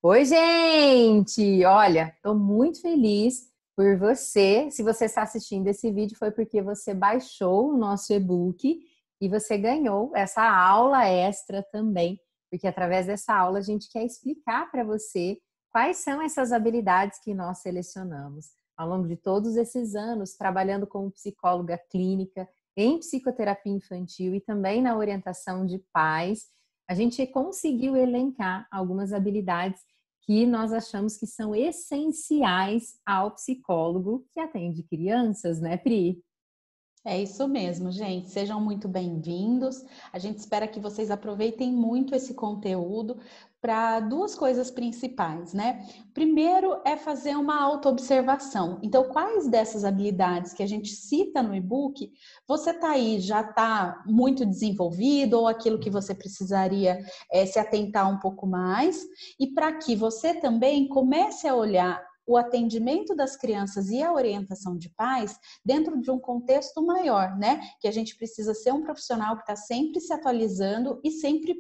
Oi, gente! Olha, estou muito feliz por você. Se você está assistindo esse vídeo, foi porque você baixou o nosso e-book e você ganhou essa aula extra também, porque através dessa aula a gente quer explicar para você quais são essas habilidades que nós selecionamos ao longo de todos esses anos, trabalhando como psicóloga clínica, em psicoterapia infantil e também na orientação de pais. A gente conseguiu elencar algumas habilidades que nós achamos que são essenciais ao psicólogo que atende crianças, né, Pri? É isso mesmo, gente. Sejam muito bem-vindos. A gente espera que vocês aproveitem muito esse conteúdo para duas coisas principais, né? Primeiro é fazer uma autoobservação. Então, quais dessas habilidades que a gente cita no e-book você tá aí, já está muito desenvolvido ou aquilo que você precisaria se atentar um pouco mais? E para que você também comece a olhar o atendimento das crianças e a orientação de pais dentro de um contexto maior, né? Que a gente precisa ser um profissional que está sempre se atualizando e sempre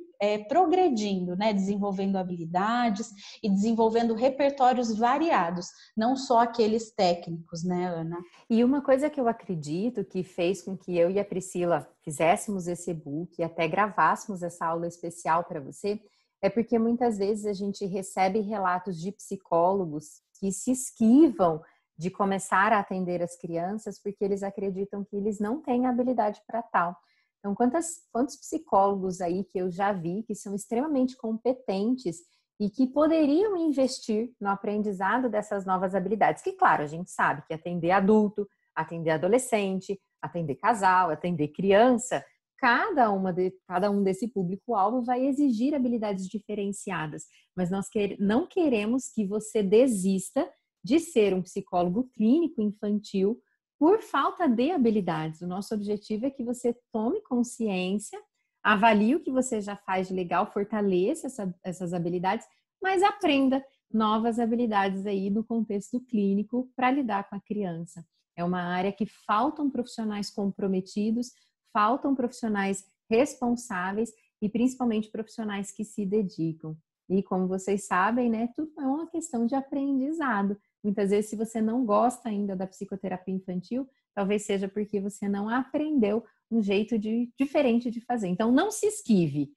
progredindo, né? Desenvolvendo habilidades e desenvolvendo repertórios variados, não só aqueles técnicos, né, Ana? E uma coisa que eu acredito que fez com que eu e a Priscila fizéssemos esse e-book e até gravássemos essa aula especial para você, é porque muitas vezes a gente recebe relatos de psicólogos que se esquivam de começar a atender as crianças porque eles acreditam que eles não têm habilidade para tal. Então, quantos psicólogos aí que eu já vi que são extremamente competentes e que poderiam investir no aprendizado dessas novas habilidades, que claro, a gente sabe que atender adulto, atender adolescente, atender casal, atender criança, cada um desse público-alvo vai exigir habilidades diferenciadas, mas nós não queremos que você desista de ser um psicólogo clínico infantil por falta de habilidades. O nosso objetivo é que você tome consciência, avalie o que você já faz de legal, fortaleça essas habilidades, mas aprenda novas habilidades aí no contexto clínico para lidar com a criança. É uma área que faltam profissionais comprometidos, faltam profissionais responsáveis e principalmente profissionais que se dedicam. E como vocês sabem, né, tudo é uma questão de aprendizado. Muitas vezes, se você não gosta ainda da psicoterapia infantil, talvez seja porque você não aprendeu um jeito diferente de fazer. Então, não se esquive.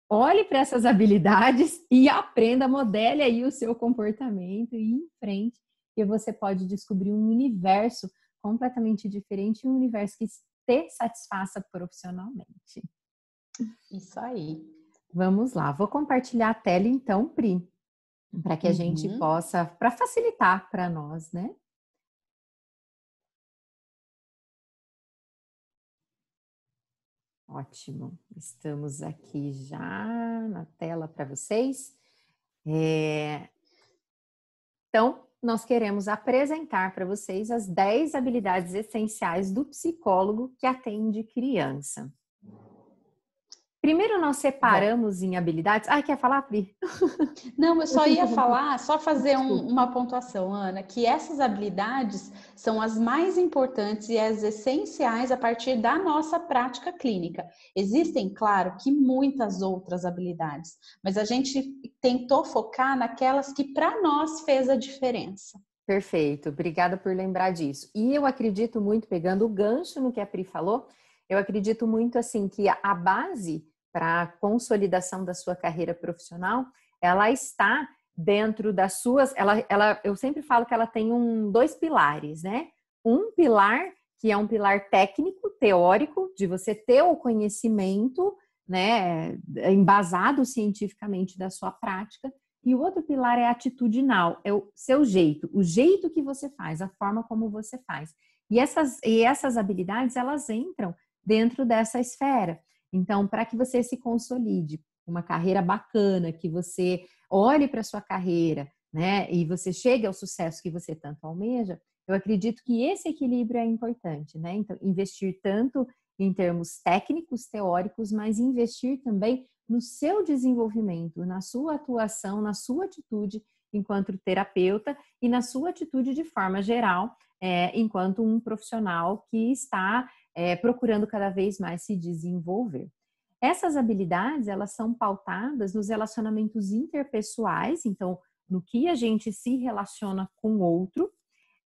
Olhe para essas habilidades e aprenda, modele aí o seu comportamento e em frente, que você pode descobrir um universo completamente diferente, um universo que te satisfaça profissionalmente. Isso aí. Vamos lá, vou compartilhar a tela então, Pri, para que a gente Uhum. possa, para facilitar para nós, né? Ótimo, estamos aqui já na tela para vocês. Então, nós queremos apresentar para vocês as 10 habilidades essenciais do psicólogo que atende criança. Primeiro nós Bom, separamos em habilidades. Ah, quer falar, Pri? não, eu Eu só te ia interrompi. falar, só fazer Desculpa. uma pontuação, Ana, que essas habilidades são as mais importantes e as essenciais a partir da nossa prática clínica. Existem, claro, que muitas outras habilidades, mas a gente tentou focar naquelas que para nós fez a diferença. Perfeito, obrigada por lembrar disso. E eu acredito muito, pegando o gancho no que a Pri falou, eu acredito muito assim que a base para a consolidação da sua carreira profissional, ela está dentro das suas, eu sempre falo que ela tem dois pilares, né? Um pilar que é um pilar técnico, teórico, de você ter o conhecimento, né, embasado cientificamente da sua prática, e o outro pilar é atitudinal, é o seu jeito, o jeito que você faz, a forma como você faz. E essas habilidades, elas entram dentro dessa esfera. Então, para que você se consolide, uma carreira bacana, que você olhe para a sua carreira, né, e você chegue ao sucesso que você tanto almeja, eu acredito que esse equilíbrio é importante, né? Então, investir tanto em termos técnicos, teóricos, mas investir também no seu desenvolvimento, na sua atuação, na sua atitude enquanto terapeuta e na sua atitude de forma geral, enquanto um profissional que está procurando cada vez mais se desenvolver. Essas habilidades, elas são pautadas nos relacionamentos interpessoais, então, no que a gente se relaciona com o outro,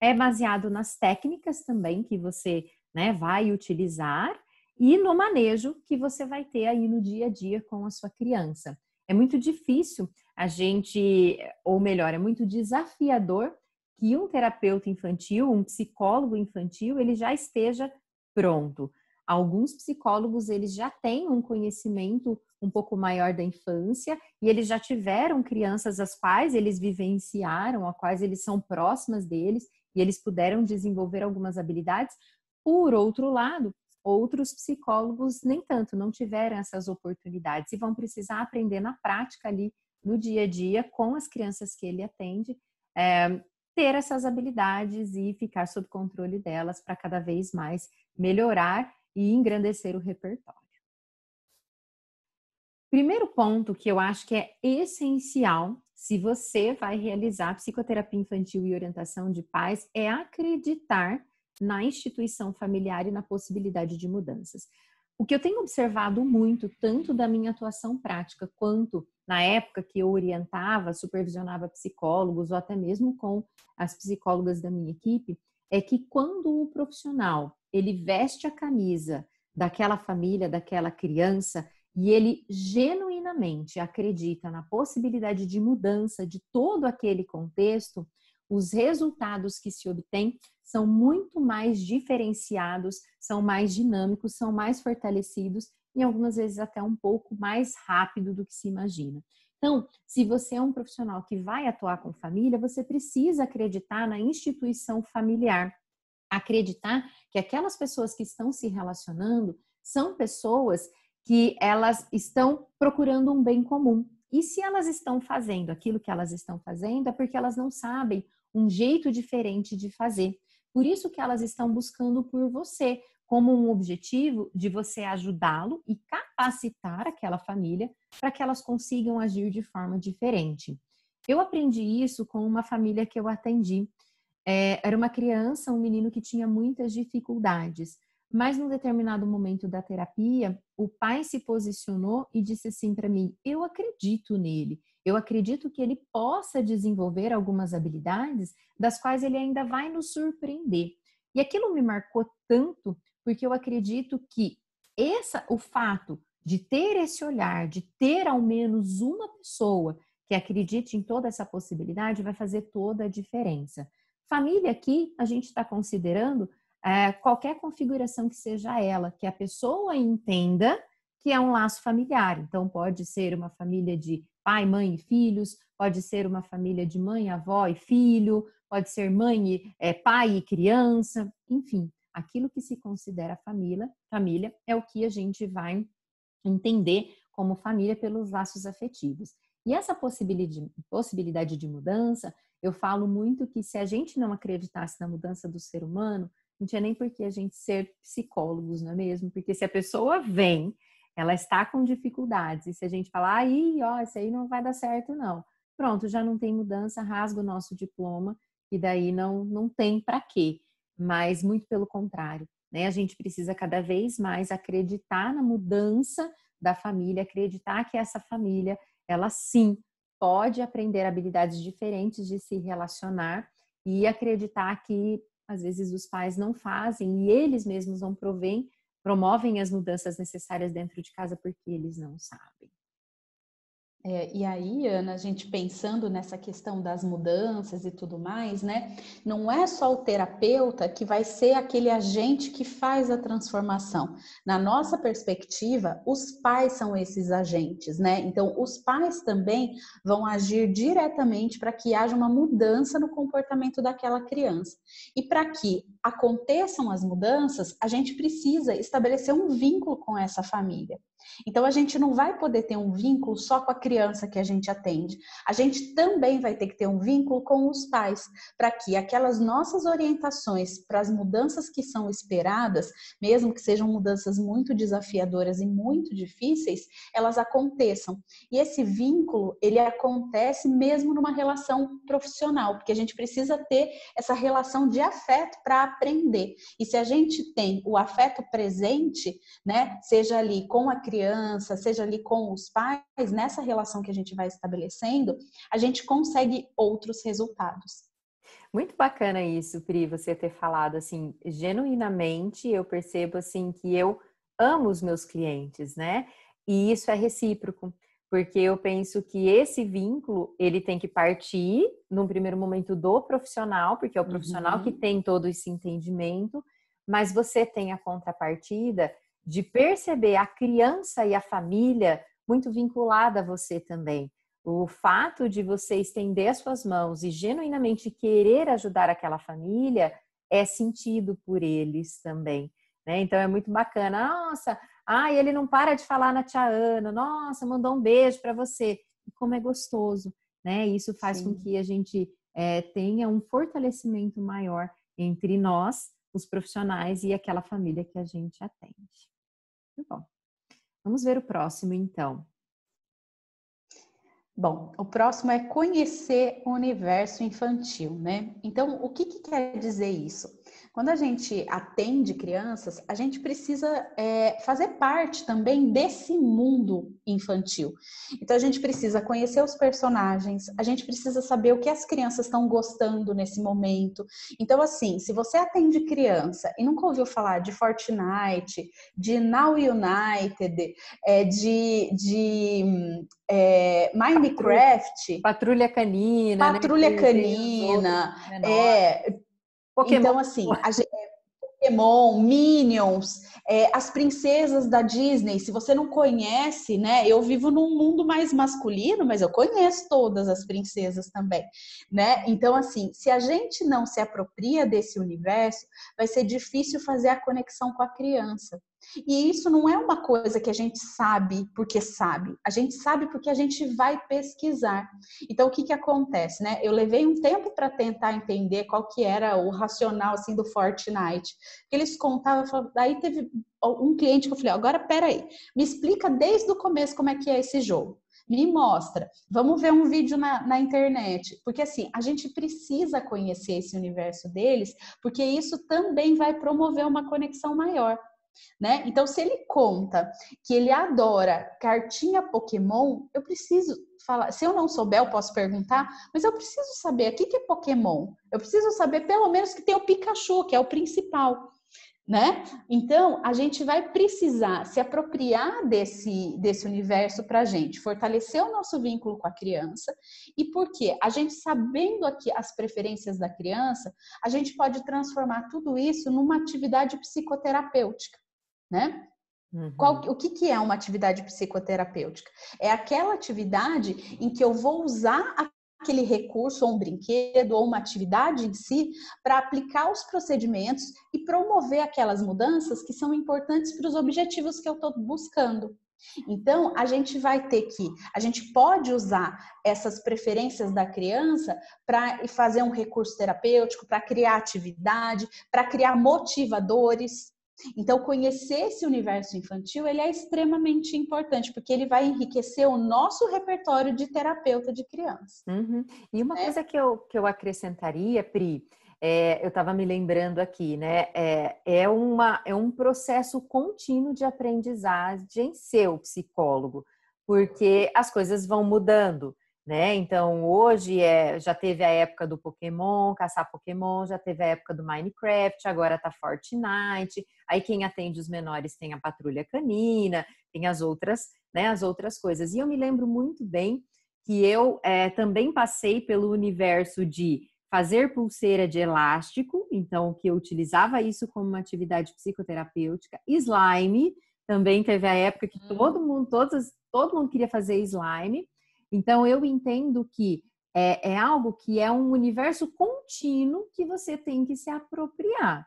é baseado nas técnicas também que você, né, vai utilizar e no manejo que você vai ter aí no dia a dia com a sua criança. É muito difícil a gente, ou melhor, é muito desafiador que um terapeuta infantil, um psicólogo infantil, ele já esteja pronto. Alguns psicólogos, eles já têm um conhecimento um pouco maior da infância e eles já tiveram crianças as quais eles vivenciaram, as quais eles são próximas deles e eles puderam desenvolver algumas habilidades. Por outro lado, outros psicólogos nem tanto, não tiveram essas oportunidades e vão precisar aprender na prática ali no dia a dia com as crianças que ele atende, ter essas habilidades e ficar sob controle delas para cada vez mais melhorar e engrandecer o repertório. Primeiro ponto que eu acho que é essencial se você vai realizar psicoterapia infantil e orientação de pais é acreditar na instituição familiar e na possibilidade de mudanças. O que eu tenho observado muito, tanto da minha atuação prática, quanto na época que eu orientava, supervisionava psicólogos, ou até mesmo com as psicólogas da minha equipe, é que quando o profissional, ele veste a camisa daquela família, daquela criança, e ele genuinamente acredita na possibilidade de mudança de todo aquele contexto, os resultados que se obtêm são muito mais diferenciados, são mais dinâmicos, são mais fortalecidos e algumas vezes até um pouco mais rápido do que se imagina. Então, se você é um profissional que vai atuar com família, você precisa acreditar na instituição familiar, acreditar que aquelas pessoas que estão se relacionando são pessoas que elas estão procurando um bem comum. E se elas estão fazendo aquilo que elas estão fazendo, é porque elas não sabem um jeito diferente de fazer. Por isso que elas estão buscando por você, como um objetivo de você ajudá-lo e capacitar aquela família para que elas consigam agir de forma diferente. Eu aprendi isso com uma família que eu atendi. Era uma criança, um menino que tinha muitas dificuldades. Mas num determinado momento da terapia, o pai se posicionou e disse assim para mim: eu acredito nele, eu acredito que ele possa desenvolver algumas habilidades das quais ele ainda vai nos surpreender. E aquilo me marcou tanto, porque eu acredito que o fato de ter esse olhar, de ter ao menos uma pessoa que acredite em toda essa possibilidade, vai fazer toda a diferença. Família aqui, a gente está considerando qualquer configuração que seja ela, que a pessoa entenda que é um laço familiar. Então, pode ser uma família de pai, mãe e filhos, pode ser uma família de mãe, avó e filho, pode ser mãe, pai e criança, enfim, aquilo que se considera família é o que a gente vai entender como família pelos laços afetivos. E essa possibilidade de mudança, eu falo muito que se a gente não acreditasse na mudança do ser humano, não tinha nem por que a gente ser psicólogos, não é mesmo? Porque se a pessoa vem, ela está com dificuldades, e se a gente falar, aí, ó, isso aí não vai dar certo, não. Pronto, já não tem mudança, rasga o nosso diploma, e daí não tem para quê. Mas muito pelo contrário, né? A gente precisa cada vez mais acreditar na mudança da família, acreditar que essa família, ela sim, pode aprender habilidades diferentes de se relacionar e acreditar que às vezes os pais não fazem e eles mesmos não promovem as mudanças necessárias dentro de casa porque eles não sabem. E aí, Ana, a gente pensando nessa questão das mudanças e tudo mais, né? Não é só o terapeuta que vai ser aquele agente que faz a transformação. Na nossa perspectiva, os pais são esses agentes, né? Então, os pais também vão agir diretamente para que haja uma mudança no comportamento daquela criança. E para que aconteçam as mudanças, a gente precisa estabelecer um vínculo com essa família. Então, a gente não vai poder ter um vínculo só com a criança que a gente atende. A gente também vai ter que ter um vínculo com os pais, para que aquelas nossas orientações para as mudanças que são esperadas, mesmo que sejam mudanças muito desafiadoras e muito difíceis, elas aconteçam. E esse vínculo, ele acontece mesmo numa relação profissional, porque a gente precisa ter essa relação de afeto para aprender. E se a gente tem o afeto presente, né, seja ali com a criança, seja ali com os pais, nessa relação que a gente vai estabelecendo, a gente consegue outros resultados. Muito bacana isso, Pri, você ter falado assim, genuinamente eu percebo assim que eu amo os meus clientes, né? E isso é recíproco, porque eu penso que esse vínculo, ele tem que partir num primeiro momento do profissional, porque é o profissional que tem todo esse entendimento, mas você tem a contrapartida de perceber a criança e a família muito vinculada a você também. O fato de você estender as suas mãos e genuinamente querer ajudar aquela família é sentido por eles também, né? Então é muito bacana. Nossa, ele não para de falar na tia Ana. Nossa, mandou um beijo para você. E como é gostoso, né? Isso faz com Sim. que a gente tenha um fortalecimento maior entre nós, os profissionais e aquela família que a gente atende. Muito bom. Vamos ver o próximo, então. Bom, o próximo é conhecer o universo infantil, né? Então, o que quer dizer isso? Quando a gente atende crianças, a gente precisa fazer parte também desse mundo infantil. Então, a gente precisa conhecer os personagens, a gente precisa saber o que as crianças estão gostando nesse momento. Então, assim, se você atende criança e nunca ouviu falar de Fortnite, de Now United, Minecraft, Patrulha Canina, né? Patrulha Tem os outros Canina, menores. Pokémon. então assim, Pokémon, Minions, as princesas da Disney, se você não conhece, né? Eu vivo num mundo mais masculino, mas eu conheço todas as princesas também, né? Então, assim, se a gente não se apropria desse universo, vai ser difícil fazer a conexão com a criança. E isso não é uma coisa que a gente sabe porque sabe, a gente sabe porque a gente vai pesquisar. Então, o que acontece, né? Eu levei um tempo para tentar entender qual que era o racional, assim, do Fortnite. Que eles contavam, aí teve um cliente que eu falei, agora peraí, me explica desde o começo como é que é esse jogo. Me mostra, vamos ver um vídeo na internet, porque assim, a gente precisa conhecer esse universo deles, porque isso também vai promover uma conexão maior. Né? Então, se ele conta que ele adora cartinha Pokémon, eu preciso falar. Se eu não souber, eu posso perguntar, mas eu preciso saber o que é Pokémon. Eu preciso saber, pelo menos, que tem o Pikachu, que é o principal. Né? Então, a gente vai precisar se apropriar desse universo para a gente, fortalecer o nosso vínculo com a criança. E por quê? A gente sabendo aqui as preferências da criança, a gente pode transformar tudo isso numa atividade psicoterapêutica. Né? O que é uma atividade psicoterapêutica? É aquela atividade em que eu vou usar aquele recurso, ou um brinquedo, ou uma atividade em si, para aplicar os procedimentos e promover aquelas mudanças que são importantes para os objetivos que eu estou buscando. Então, a gente pode usar essas preferências da criança para fazer um recurso terapêutico, para criar atividade, para criar motivadores. Então, conhecer esse universo infantil, ele é extremamente importante, porque ele vai enriquecer o nosso repertório de terapeuta de criança. E uma Né? coisa que eu acrescentaria, Pri, eu estava me lembrando aqui, né? É um processo contínuo de aprendizagem ser o psicólogo, porque as coisas vão mudando, né? Então, hoje já teve a época do Pokémon, caçar Pokémon, já teve a época do Minecraft, agora tá Fortnite. Aí quem atende os menores tem a Patrulha Canina, tem as outras, né? As outras coisas. E eu me lembro muito bem que eu também passei pelo universo de fazer pulseira de elástico, então que eu utilizava isso como uma atividade psicoterapêutica. Slime, também teve a época que todo mundo queria fazer slime. Então eu entendo que é algo que é um universo contínuo que você tem que se apropriar.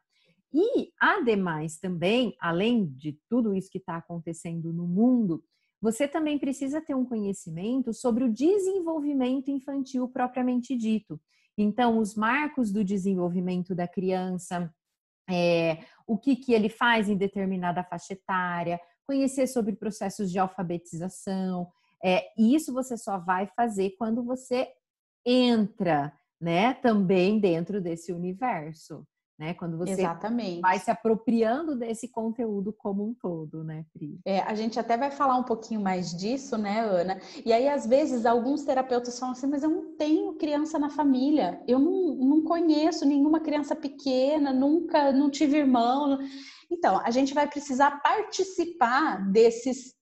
E, ademais, também, além de tudo isso que está acontecendo no mundo, você também precisa ter um conhecimento sobre o desenvolvimento infantil propriamente dito. Então, os marcos do desenvolvimento da criança, o que ele faz em determinada faixa etária, conhecer sobre processos de alfabetização. E isso você só vai fazer quando você entra, né, também dentro desse universo. né? Quando você vai Exatamente. se apropriando desse conteúdo como um todo, né, Pri? A gente até vai falar um pouquinho mais disso, né, Ana? E aí, às vezes, alguns terapeutas falam assim, mas eu não tenho criança na família, eu não conheço nenhuma criança pequena, nunca, não tive irmão. Então, a gente vai precisar participar desses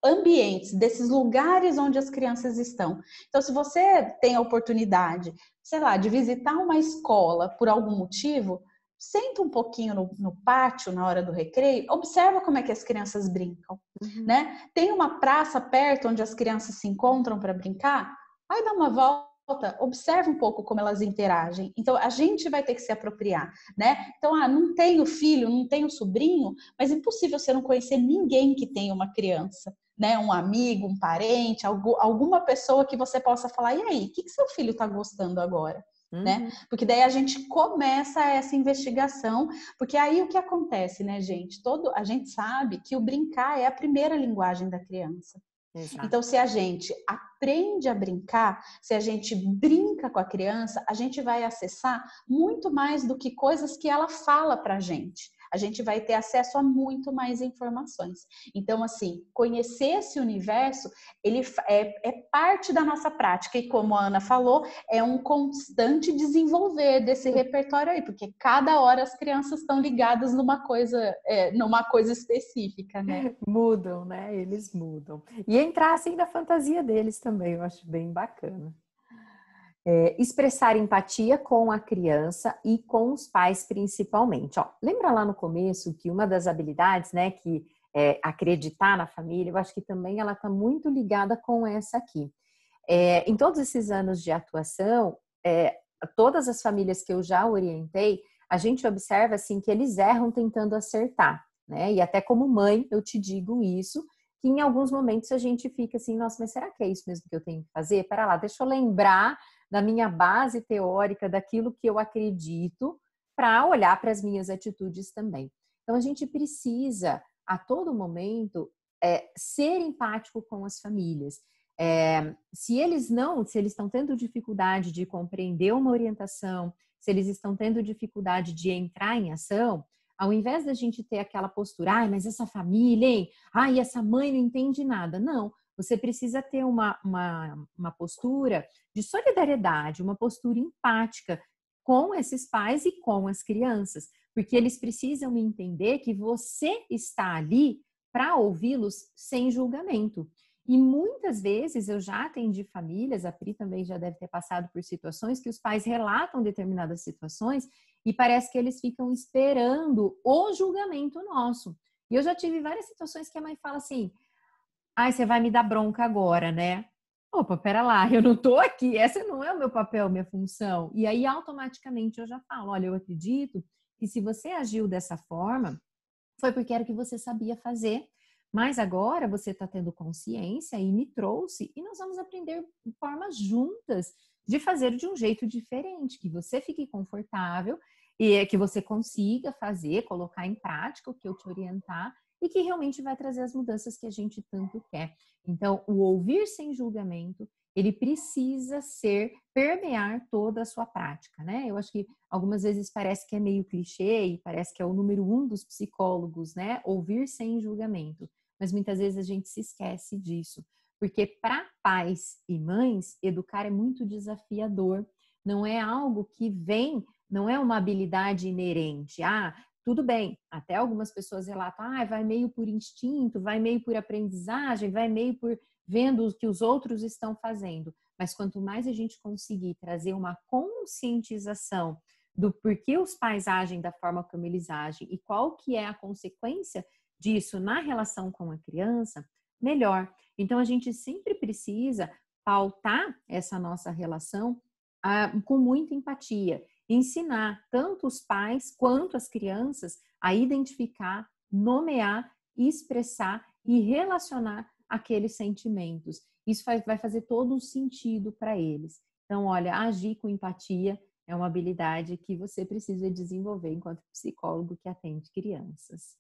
ambientes, desses lugares onde as crianças estão. Então, se você tem a oportunidade, sei lá, de visitar uma escola por algum motivo, senta um pouquinho no pátio na hora do recreio, observa como é que as crianças brincam, Uhum. né? Tem uma praça perto onde as crianças se encontram para brincar, vai dar uma volta, observa um pouco como elas interagem. Então, a gente vai ter que se apropriar, né? Então, não tenho filho, não tenho sobrinho, mas é impossível você não conhecer ninguém que tenha uma criança, né, um amigo, um parente, alguma pessoa que você possa falar, e aí, o que seu filho está gostando agora? Né? Uhum. Porque daí a gente começa essa investigação, porque aí o que acontece, né, gente? A gente sabe que o brincar é a primeira linguagem da criança. Exato. Então, se a gente aprende a brincar, se a gente brinca com a criança, a gente vai acessar muito mais do que coisas que ela fala para a gente. A gente vai ter acesso a muito mais informações. Então, assim, conhecer esse universo, ele é parte da nossa prática. E como a Ana falou, é um constante desenvolver desse repertório aí, porque cada hora as crianças estão ligadas numa coisa específica, né? Mudam, né? Eles mudam. E entrar assim na fantasia deles também, eu acho bem bacana. Expressar empatia com a criança e com os pais principalmente. Ó, lembra lá no começo que uma das habilidades, né, que é acreditar na família, eu acho que também ela está muito ligada com essa aqui. Em todos esses anos de atuação, todas as famílias que eu já orientei, a gente observa assim que eles erram tentando acertar, né? E até como mãe eu te digo isso, que em alguns momentos a gente fica assim, nossa, mas será que é isso mesmo que eu tenho que fazer? Pera lá, deixa eu lembrar da minha base teórica, daquilo que eu acredito, para olhar para as minhas atitudes também. Então a gente precisa a todo momento ser empático com as famílias. Se eles estão tendo dificuldade de compreender uma orientação, se eles estão tendo dificuldade de entrar em ação, ao invés da gente ter aquela postura, ai, mas essa família, hein? Ai, essa mãe não entende nada. Não, você precisa ter uma postura de solidariedade, uma postura empática com esses pais e com as crianças, porque eles precisam entender que você está ali para ouvi-los sem julgamento. E muitas vezes eu já atendi famílias, a Pri também já deve ter passado por situações que os pais relatam determinadas situações e parece que eles ficam esperando o julgamento nosso. E eu já tive várias situações que a mãe fala assim, ai, você vai me dar bronca agora, né? Opa, pera lá, eu não tô aqui, essa não é o meu papel, minha função. E aí automaticamente eu já falo, olha, eu acredito que se você agiu dessa forma, foi porque era o que você sabia fazer, mas agora você está tendo consciência e me trouxe, e nós vamos aprender formas juntas de fazer de um jeito diferente, que você fique confortável e que você consiga fazer, colocar em prática o que eu te orientar e que realmente vai trazer as mudanças que a gente tanto quer. Então, o ouvir sem julgamento, ele precisa permear toda a sua prática, né? Eu acho que algumas vezes parece que é meio clichê e parece que é o número 1 dos psicólogos, né? Ouvir sem julgamento. Mas muitas vezes a gente se esquece disso. Porque para pais e mães, educar é muito desafiador. Não é algo que vem, não é uma habilidade inerente. Tudo bem, até algumas pessoas relatam, vai meio por instinto, vai meio por aprendizagem, vai meio por vendo o que os outros estão fazendo. Mas quanto mais a gente conseguir trazer uma conscientização do porquê os pais agem da forma como eles agem e qual que é a consequência disso na relação com a criança, melhor. Então, a gente sempre precisa pautar essa nossa relação com muita empatia, ensinar tanto os pais quanto as crianças a identificar, nomear, expressar e relacionar aqueles sentimentos. Isso vai fazer todo um sentido para eles. Então, olha, agir com empatia é uma habilidade que você precisa desenvolver enquanto psicólogo que atende crianças.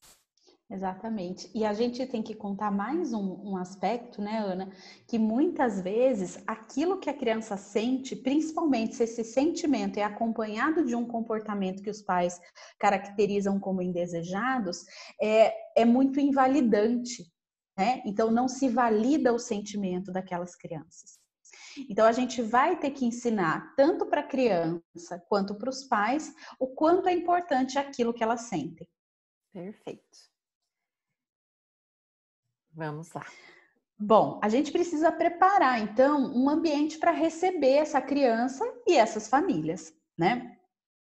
Exatamente. E a gente tem que contar mais um aspecto, né, Ana? Que muitas vezes aquilo que a criança sente, principalmente se esse sentimento é acompanhado de um comportamento que os pais caracterizam como indesejados, é muito invalidante, né? Então não se valida o sentimento daquelas crianças. Então a gente vai ter que ensinar tanto para a criança quanto para os pais o quanto é importante aquilo que elas sentem. Perfeito. Vamos lá. Bom, a gente precisa preparar, então, um ambiente para receber essa criança e essas famílias, né?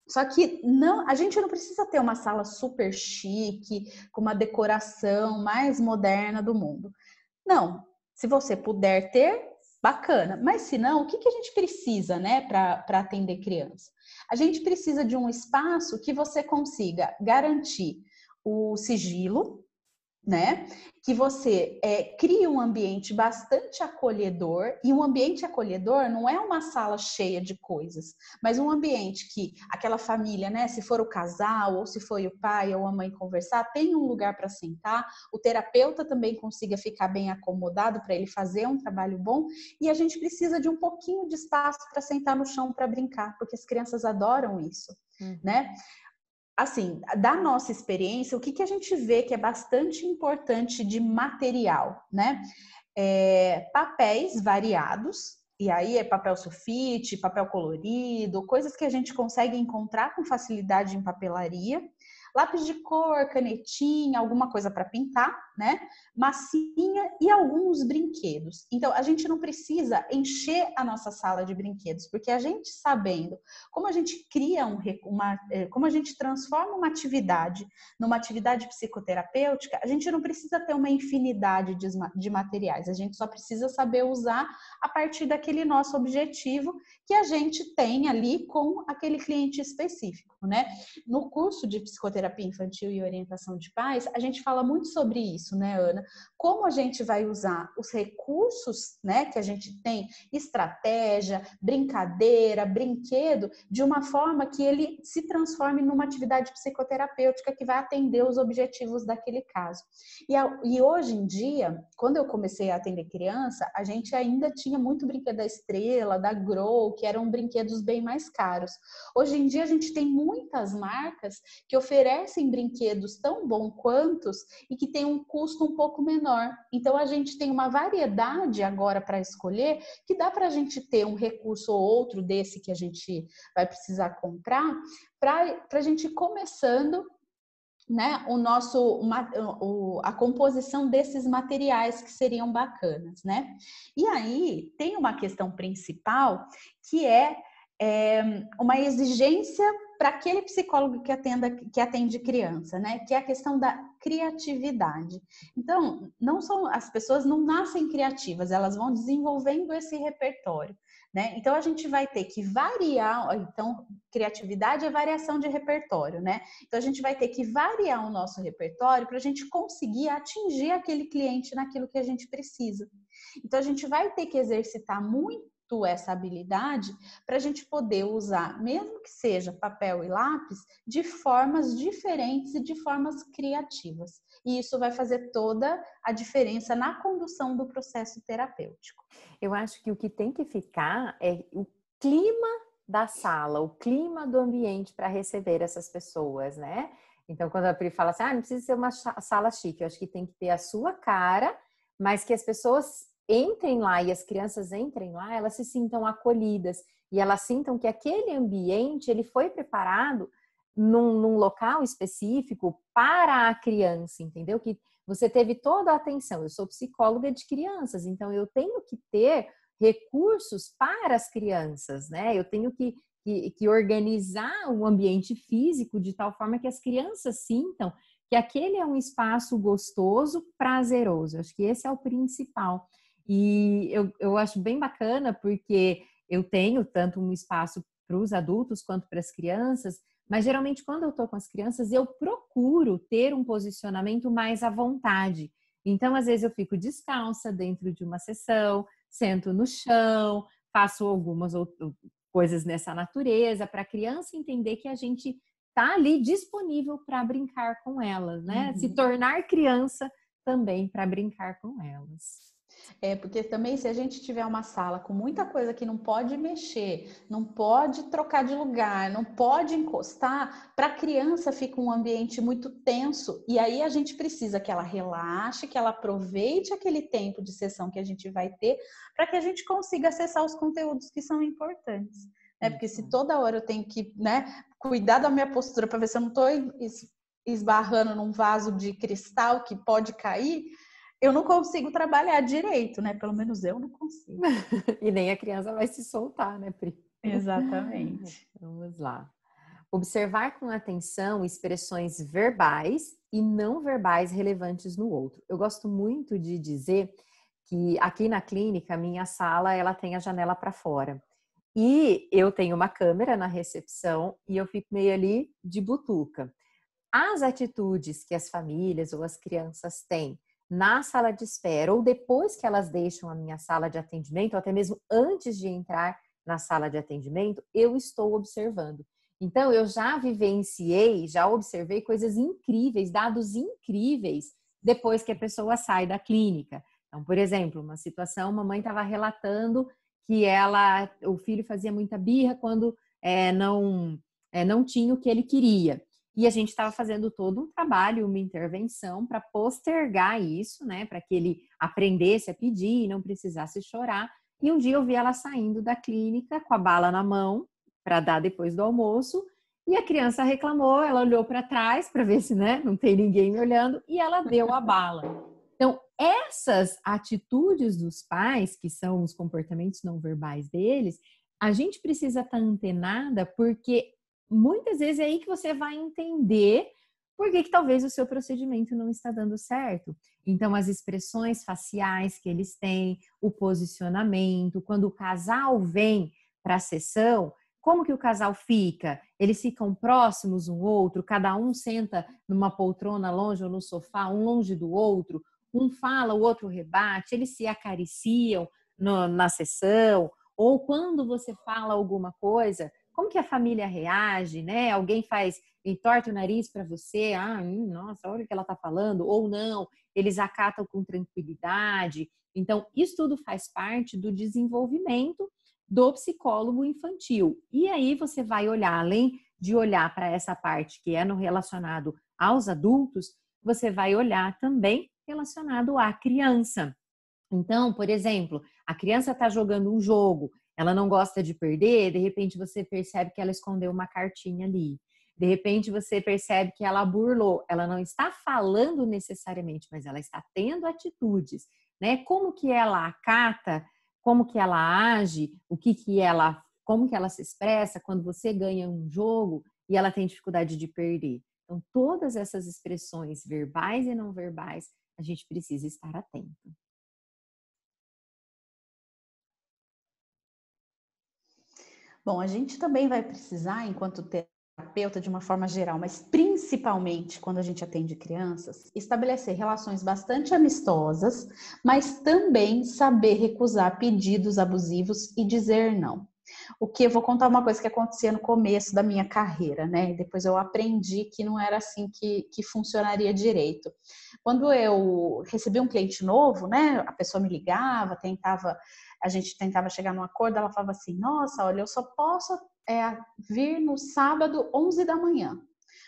Só que não, a gente não precisa ter uma sala super chique, com uma decoração mais moderna do mundo. Não, se você puder ter, bacana. Mas se não, o que a gente precisa, né, para atender criança? A gente precisa de um espaço que você consiga garantir o sigilo, né? Que você cria um ambiente bastante acolhedor, e um ambiente acolhedor não é uma sala cheia de coisas, mas um ambiente que aquela família, né? Se for o casal, ou se foi o pai ou a mãe conversar, tem um lugar para sentar, o terapeuta também consiga ficar bem acomodado para ele fazer um trabalho bom, e a gente precisa de um pouquinho de espaço para sentar no chão para brincar, porque as crianças adoram isso, né? Assim, da nossa experiência, o que a gente vê que é bastante importante de material, né? Papéis variados, e aí é papel sulfite, papel colorido, coisas que a gente consegue encontrar com facilidade em papelaria, lápis de cor, canetinha, alguma coisa para pintar, né? Massinha e alguns brinquedos. Então, a gente não precisa encher a nossa sala de brinquedos, porque a gente sabendo como a gente cria como a gente transforma uma atividade numa atividade psicoterapêutica, a gente não precisa ter uma infinidade de materiais, a gente só precisa saber usar a partir daquele nosso objetivo que a gente tem ali com aquele cliente específico, né? No curso de psicoterapia infantil e orientação de pais, a gente fala muito sobre isso, né, Ana? Como a gente vai usar os recursos, né, que a gente tem, estratégia, brincadeira, brinquedo, de uma forma que ele se transforme numa atividade psicoterapêutica que vai atender os objetivos daquele caso. E hoje em dia, quando eu comecei a atender criança, a gente ainda tinha muito brinquedo da Estrela, da Grow, que eram brinquedos bem mais caros. Hoje em dia, a gente tem muitas marcas que oferecem brinquedos tão bons quantos e que tem um custo um pouco menor. Então, a gente tem uma variedade agora para escolher que dá para a gente ter um recurso ou outro desse que a gente vai precisar comprar para a gente ir começando, né, a composição desses materiais que seriam bacanas, né? E aí tem uma questão principal que é uma exigência para aquele psicólogo que atende criança, né? Que é a questão da criatividade. Então, as pessoas não nascem criativas, elas vão desenvolvendo esse repertório, né? Então, a gente vai ter que variar. Então, criatividade é variação de repertório, né? Então, a gente vai ter que variar o nosso repertório para a gente conseguir atingir aquele cliente naquilo que a gente precisa. Então, a gente vai ter que exercitar muito essa habilidade para a gente poder usar, mesmo que seja papel e lápis, de formas diferentes e de formas criativas. E isso vai fazer toda a diferença na condução do processo terapêutico. Eu acho que o que tem que ficar é o clima da sala, o clima do ambiente para receber essas pessoas, né? Então, quando a Pri fala assim, não precisa ser uma sala chique, eu acho que tem que ter a sua cara, mas que as pessoas entrem lá e as crianças entrem lá, elas se sintam acolhidas e elas sintam que aquele ambiente ele foi preparado num local específico para a criança, entendeu? Que você teve toda a atenção. Eu sou psicóloga de crianças, então eu tenho que ter recursos para as crianças, né? Eu tenho que organizar o ambiente físico de tal forma que as crianças sintam que aquele é um espaço gostoso, prazeroso. Eu acho que esse é o principal. E eu acho bem bacana porque eu tenho tanto um espaço para os adultos quanto para as crianças, mas geralmente quando eu estou com as crianças eu procuro ter um posicionamento mais à vontade. Então, às vezes eu fico descalça dentro de uma sessão, sento no chão, faço algumas coisas nessa natureza para a criança entender que a gente tá ali disponível para brincar com elas, né? Se tornar criança também para brincar com elas. Porque também se a gente tiver uma sala com muita coisa que não pode mexer, não pode trocar de lugar, não pode encostar, para a criança fica um ambiente muito tenso e aí a gente precisa que ela relaxe, que ela aproveite aquele tempo de sessão que a gente vai ter para que a gente consiga acessar os conteúdos que são importantes. Né? Porque se toda hora eu tenho que, né, cuidar da minha postura para ver se eu não estou esbarrando num vaso de cristal que pode cair, eu não consigo trabalhar direito, né? Pelo menos eu não consigo. E nem a criança vai se soltar, né, Pri? Exatamente. Vamos lá. Observar com atenção expressões verbais e não verbais relevantes no outro. Eu gosto muito de dizer que aqui na clínica, minha sala, ela tem a janela para fora. E eu tenho uma câmera na recepção e eu fico meio ali de butuca. As atitudes que as famílias ou as crianças têm na sala de espera ou depois que elas deixam a minha sala de atendimento, ou até mesmo antes de entrar na sala de atendimento, eu estou observando. Então, eu já vivenciei, já observei coisas incríveis, dados incríveis, depois que a pessoa sai da clínica. Então, por exemplo, uma situação, uma mãe estava relatando que o filho fazia muita birra quando não tinha o que ele queria. E a gente estava fazendo todo um trabalho, uma intervenção para postergar isso, né? Para que ele aprendesse a pedir e não precisasse chorar. E um dia eu vi ela saindo da clínica com a bala na mão para dar depois do almoço. E a criança reclamou, ela olhou para trás para ver se, né, não tem ninguém me olhando e ela deu a bala. Então, essas atitudes dos pais, que são os comportamentos não verbais deles, a gente precisa estar antenada porque muitas vezes é aí que você vai entender por que talvez o seu procedimento não está dando certo. Então, as expressões faciais que eles têm, o posicionamento, quando o casal vem para a sessão, como que o casal fica? Eles ficam próximos um outro, cada um senta numa poltrona longe ou no sofá, um longe do outro, um fala, o outro rebate, eles se acariciam na sessão, ou quando você fala alguma coisa, como que a família reage, né? Alguém entorta o nariz para você, nossa, olha o que ela está falando, ou não, eles acatam com tranquilidade. Então, isso tudo faz parte do desenvolvimento do psicólogo infantil. E aí você vai olhar, além de olhar para essa parte que é no relacionado aos adultos, você vai olhar também relacionado à criança. Então, por exemplo, a criança está jogando um jogo, ela não gosta de perder, de repente você percebe que ela escondeu uma cartinha ali. De repente você percebe que ela burlou. Ela não está falando necessariamente, mas ela está tendo atitudes, né? Como que ela acata, como que ela age, como que ela se expressa quando você ganha um jogo e ela tem dificuldade de perder. Então, todas essas expressões verbais e não verbais, a gente precisa estar atento. Bom, a gente também vai precisar, enquanto terapeuta, de uma forma geral, mas principalmente quando a gente atende crianças, estabelecer relações bastante amistosas, mas também saber recusar pedidos abusivos e dizer não. O que eu vou contar uma coisa que acontecia no começo da minha carreira, né? Depois eu aprendi que não era assim que funcionaria direito. Quando eu recebi um cliente novo, né? A pessoa me ligava, a gente tentava chegar num acordo, ela falava assim, nossa, olha, eu só posso vir no sábado 11 da manhã.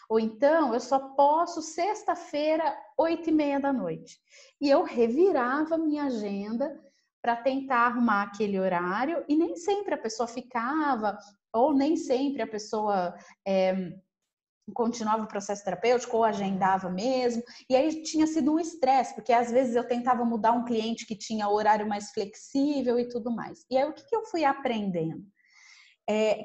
Ou então, eu só posso sexta-feira, 8h30 da noite. E eu revirava minha agenda para tentar arrumar aquele horário e nem sempre a pessoa ficava, ou nem sempre a pessoa continuava o processo terapêutico ou agendava mesmo, e aí tinha sido um estresse, porque às vezes eu tentava mudar um cliente que tinha horário mais flexível e tudo mais. E aí o que eu fui aprendendo?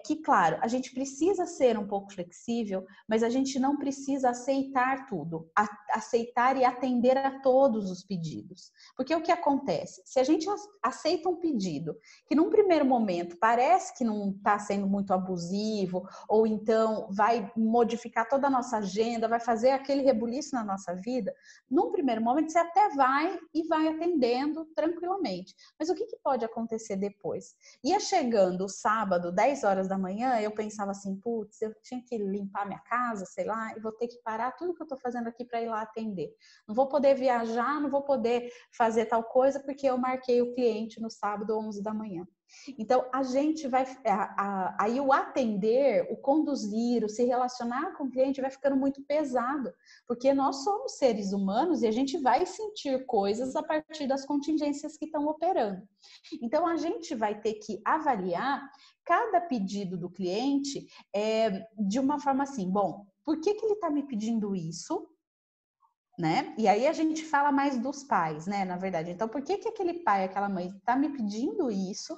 Que, claro, a gente precisa ser um pouco flexível, mas a gente não precisa aceitar tudo, aceitar e atender a todos os pedidos. Porque o que acontece? Se a gente aceita um pedido que num primeiro momento parece que não está sendo muito abusivo, ou então vai modificar toda a nossa agenda, vai fazer aquele rebuliço na nossa vida, num primeiro momento você até vai atendendo tranquilamente. Mas o que pode acontecer depois? Ia chegando o sábado, 10 10 horas da manhã, eu pensava assim, putz, eu tinha que limpar minha casa, sei lá, e vou ter que parar tudo que eu estou fazendo aqui para ir lá atender. Não vou poder viajar, não vou poder fazer tal coisa porque eu marquei o cliente no sábado 11 da manhã. Então, a gente vai, aí o atender, o conduzir, o se relacionar com o cliente vai ficando muito pesado, porque nós somos seres humanos e a gente vai sentir coisas a partir das contingências que estão operando. Então, a gente vai ter que avaliar cada pedido do cliente de uma forma assim, bom, por que ele está me pedindo isso? Né? E aí a gente fala mais dos pais, né? Na verdade, então por que aquele pai, aquela mãe está me pedindo isso?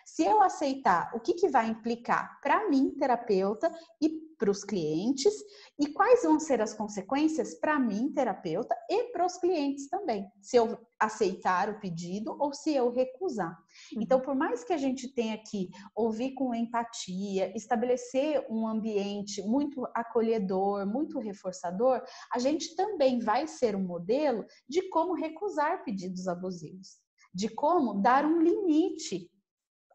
Se eu aceitar, o que vai implicar para mim, terapeuta, e para os clientes, e quais vão ser as consequências para mim, terapeuta, e para os clientes também, se eu aceitar o pedido ou se eu recusar. Então, por mais que a gente tenha que ouvir com empatia, estabelecer um ambiente muito acolhedor, muito reforçador, a gente também vai ser um modelo de como recusar pedidos abusivos, de como dar um limite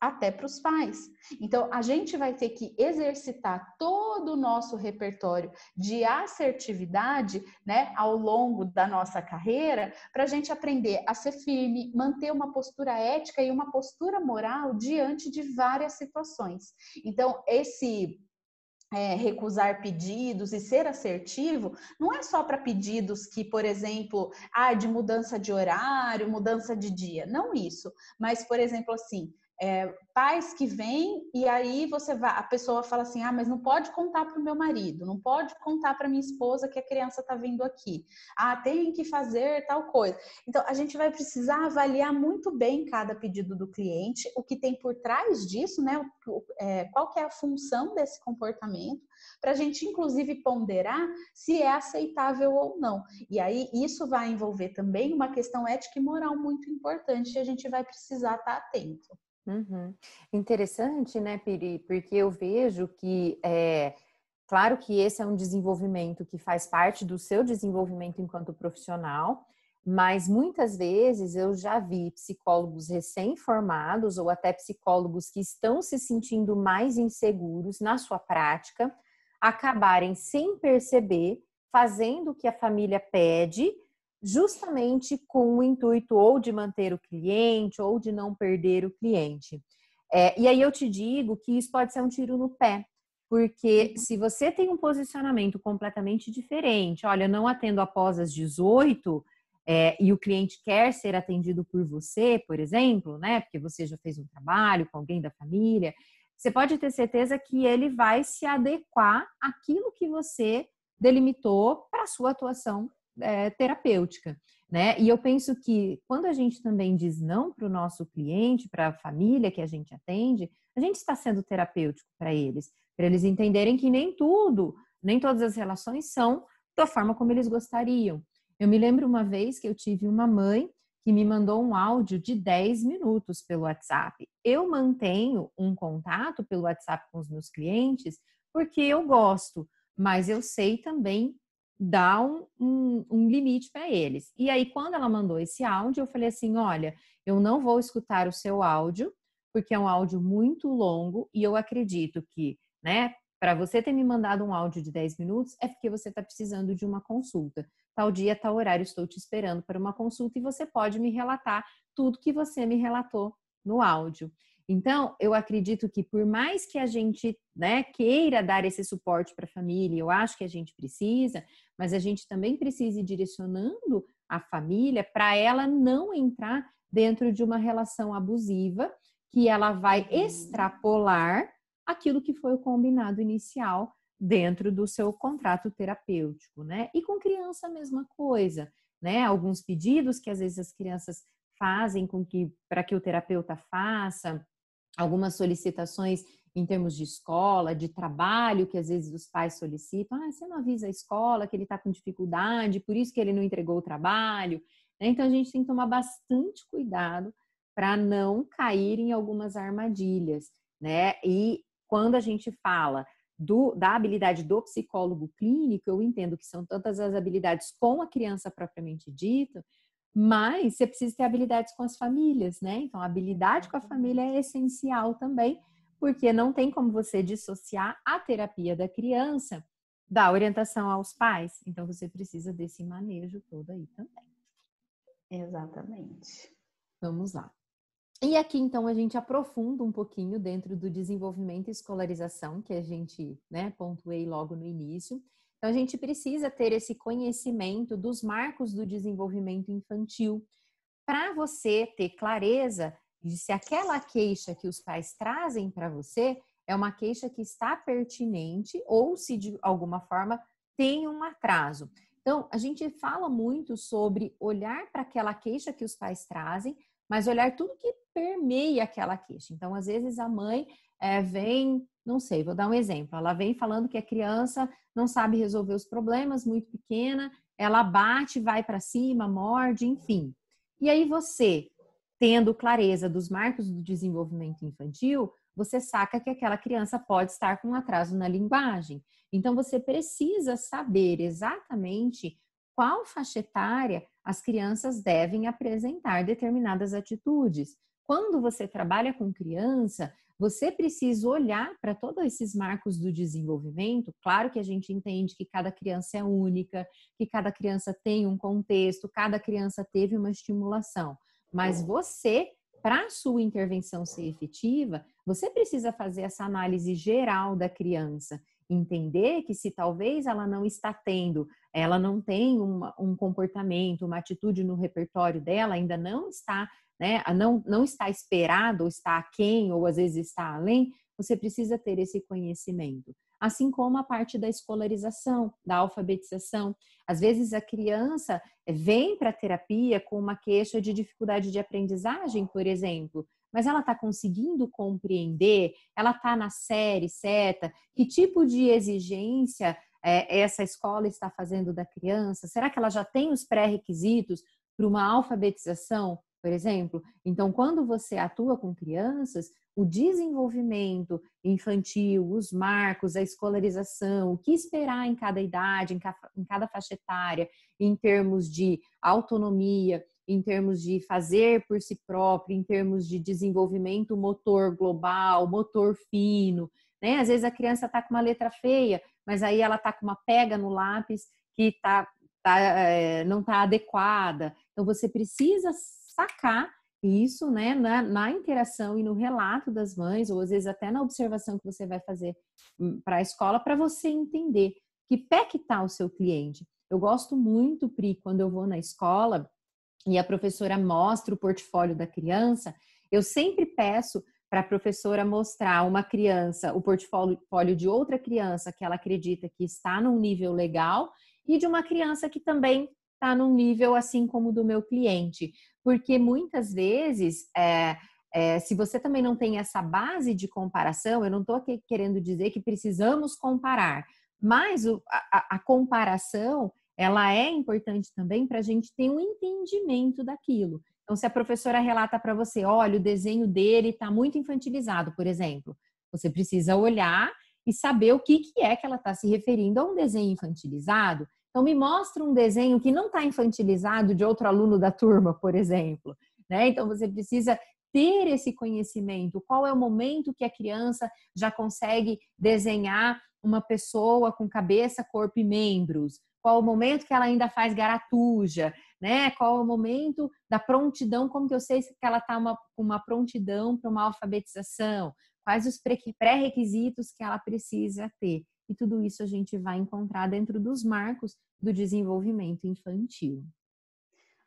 até para os pais. Então, a gente vai ter que exercitar todo o nosso repertório de assertividade, né, ao longo da nossa carreira, para a gente aprender a ser firme, manter uma postura ética e uma postura moral diante de várias situações. Então, recusar pedidos e ser assertivo, não é só para pedidos que, por exemplo, de mudança de horário, mudança de dia, não isso, mas, por exemplo, assim, pais que vêm e aí a pessoa fala assim, mas não pode contar para o meu marido, não pode contar para minha esposa que a criança está vindo aqui, tem que fazer tal coisa. Então, a gente vai precisar avaliar muito bem cada pedido do cliente, o que tem por trás disso, né? Qual que é a função desse comportamento, para a gente, inclusive, ponderar se é aceitável ou não. E aí, isso vai envolver também uma questão ética e moral muito importante, e a gente vai precisar estar atento. Uhum. Interessante, né, Piri? Porque eu vejo que, claro que esse é um desenvolvimento que faz parte do seu desenvolvimento enquanto profissional, mas muitas vezes eu já vi psicólogos recém-formados ou até psicólogos que estão se sentindo mais inseguros na sua prática, acabarem sem perceber, fazendo o que a família pede, justamente com o intuito ou de manter o cliente ou de não perder o cliente. E aí eu te digo que isso pode ser um tiro no pé, porque se você tem um posicionamento completamente diferente, olha, eu não atendo após as 18, e o cliente quer ser atendido por você, por exemplo, né? Porque você já fez um trabalho com alguém da família, você pode ter certeza que ele vai se adequar àquilo que você delimitou para a sua atuação terapêutica, né? E eu penso que quando a gente também diz não para o nosso cliente, para a família que a gente atende, a gente está sendo terapêutico para eles entenderem que nem todas as relações são da forma como eles gostariam. Eu me lembro uma vez que eu tive uma mãe que me mandou um áudio de 10 minutos pelo WhatsApp. Eu mantenho um contato pelo WhatsApp com os meus clientes porque eu gosto, mas eu sei também dar um limite para eles. E aí, quando ela mandou esse áudio, eu falei assim, olha, eu não vou escutar o seu áudio, porque é um áudio muito longo e eu acredito que, né, para você ter me mandado um áudio de 10 minutos, é porque você está precisando de uma consulta. Tal dia, tal horário, estou te esperando para uma consulta e você pode me relatar tudo que você me relatou no áudio. Então, eu acredito que por mais que a gente, né, queira dar esse suporte para a família, eu acho que a gente precisa, mas a gente também precisa ir direcionando a família para ela não entrar dentro de uma relação abusiva que ela vai extrapolar aquilo que foi o combinado inicial dentro do seu contrato terapêutico, né? E com criança a mesma coisa, né? Alguns pedidos que às vezes as crianças fazem para que o terapeuta faça, algumas solicitações em termos de escola, de trabalho, que às vezes os pais solicitam. Você não avisa a escola que ele está com dificuldade, por isso que ele não entregou o trabalho. Então, a gente tem que tomar bastante cuidado para não cair em algumas armadilhas, né? E quando a gente fala da habilidade do psicólogo clínico, eu entendo que são tantas as habilidades com a criança propriamente dita, mas você precisa ter habilidades com as famílias, né? Então, a habilidade com a família é essencial também porque não tem como você dissociar a terapia da criança da orientação aos pais. Então, você precisa desse manejo todo aí também. Exatamente. Vamos lá. E aqui, então, a gente aprofunda um pouquinho dentro do desenvolvimento e escolarização, que a gente, né, pontuei logo no início. Então, a gente precisa ter esse conhecimento dos marcos do desenvolvimento infantil, para você ter clareza de se aquela queixa que os pais trazem para você é uma queixa que está pertinente ou se de alguma forma tem um atraso. Então, a gente fala muito sobre olhar para aquela queixa que os pais trazem, mas olhar tudo que permeia aquela queixa. Então, às vezes a mãe vem, não sei, vou dar um exemplo, ela vem falando que a criança não sabe resolver os problemas, muito pequena, ela bate, vai para cima, morde, enfim. E aí você, tendo clareza dos marcos do desenvolvimento infantil, você saca que aquela criança pode estar com um atraso na linguagem. Então, você precisa saber exatamente qual faixa etária as crianças devem apresentar determinadas atitudes. Quando você trabalha com criança, você precisa olhar para todos esses marcos do desenvolvimento. Claro que a gente entende que cada criança é única, que cada criança tem um contexto, cada criança teve uma estimulação. Mas você, para a sua intervenção ser efetiva, você precisa fazer essa análise geral da criança, entender que se talvez ela não está tendo, ela não tem um comportamento, uma atitude no repertório dela, ainda não está, né, não está esperado, ou está aquém, ou às vezes está além, você precisa ter esse conhecimento. Assim como a parte da escolarização, da alfabetização. Às vezes a criança vem para a terapia com uma queixa de dificuldade de aprendizagem, por exemplo, mas ela está conseguindo compreender, ela está na série certa, que tipo de exigência essa escola está fazendo da criança? Será que ela já tem os pré-requisitos para uma alfabetização, por exemplo? Então, quando você atua com crianças, o desenvolvimento infantil, os marcos, a escolarização, o que esperar em cada idade, em cada faixa etária, em termos de autonomia, em termos de fazer por si próprio, em termos de desenvolvimento motor global, motor fino, né? Às vezes a criança está com uma letra feia, mas aí ela está com uma pega no lápis que não está adequada. Então, você precisa sacar isso, né, na interação e no relato das mães, ou às vezes até na observação que você vai fazer para a escola, para você entender que pé que está o seu cliente. Eu gosto muito, Pri, quando eu vou na escola e a professora mostra o portfólio da criança, eu sempre peço para a professora mostrar uma criança, o portfólio de outra criança que ela acredita que está num nível legal e de uma criança que também está num nível assim como o do meu cliente. Porque muitas vezes, se você também não tem essa base de comparação, eu não estou aqui querendo dizer que precisamos comparar, mas a comparação, ela é importante também para a gente ter um entendimento daquilo. Então, se a professora relata para você, olha, o desenho dele está muito infantilizado, por exemplo, você precisa olhar e saber o que é que ela está se referindo a um desenho infantilizado. Então, me mostra um desenho que não está infantilizado de outro aluno da turma, por exemplo, né? Então, você precisa ter esse conhecimento. Qual é o momento que a criança já consegue desenhar uma pessoa com cabeça, corpo e membros? Qual o momento que ela ainda faz garatuja, né? Qual é o momento da prontidão? Como que eu sei que ela está com uma prontidão para uma alfabetização? Quais os pré-requisitos que ela precisa ter? E tudo isso a gente vai encontrar dentro dos marcos do desenvolvimento infantil.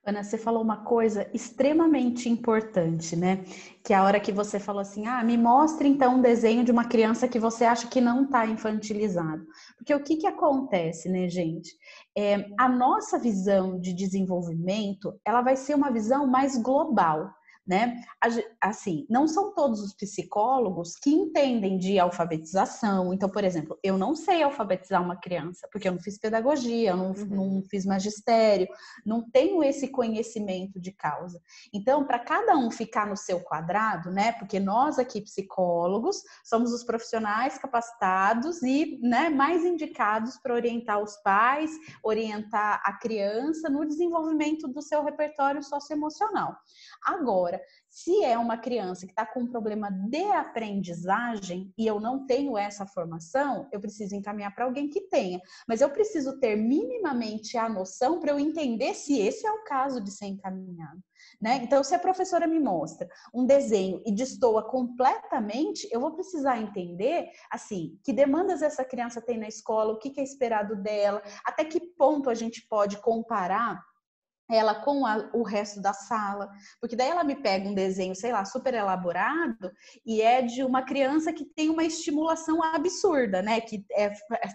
Ana, você falou uma coisa extremamente importante, né? Que é a hora que você falou assim, me mostre então um desenho de uma criança que você acha que não está infantilizado. Porque o que acontece, né, gente? A nossa visão de desenvolvimento, ela vai ser uma visão mais global, né? Assim, não são todos os psicólogos que entendem de alfabetização. Então, por exemplo, eu não sei alfabetizar uma criança, porque eu não fiz pedagogia, eu não fiz magistério, não tenho esse conhecimento de causa. Então, para cada um ficar no seu quadrado, né? Porque nós aqui, psicólogos, somos os profissionais capacitados e, né, mais indicados para orientar os pais, orientar a criança no desenvolvimento do seu repertório socioemocional. Agora, Agora, se é uma criança que está com um problema de aprendizagem e eu não tenho essa formação, eu preciso encaminhar para alguém que tenha. Mas eu preciso ter minimamente a noção para eu entender se esse é o caso de ser encaminhado. Né? Então, se a professora me mostra um desenho e destoa completamente, eu vou precisar entender, assim, que demandas essa criança tem na escola, o que é esperado dela, até que ponto a gente pode comparar ela com o resto da sala, porque daí ela me pega um desenho, sei lá, super elaborado e é de uma criança que tem uma estimulação absurda, né? Que é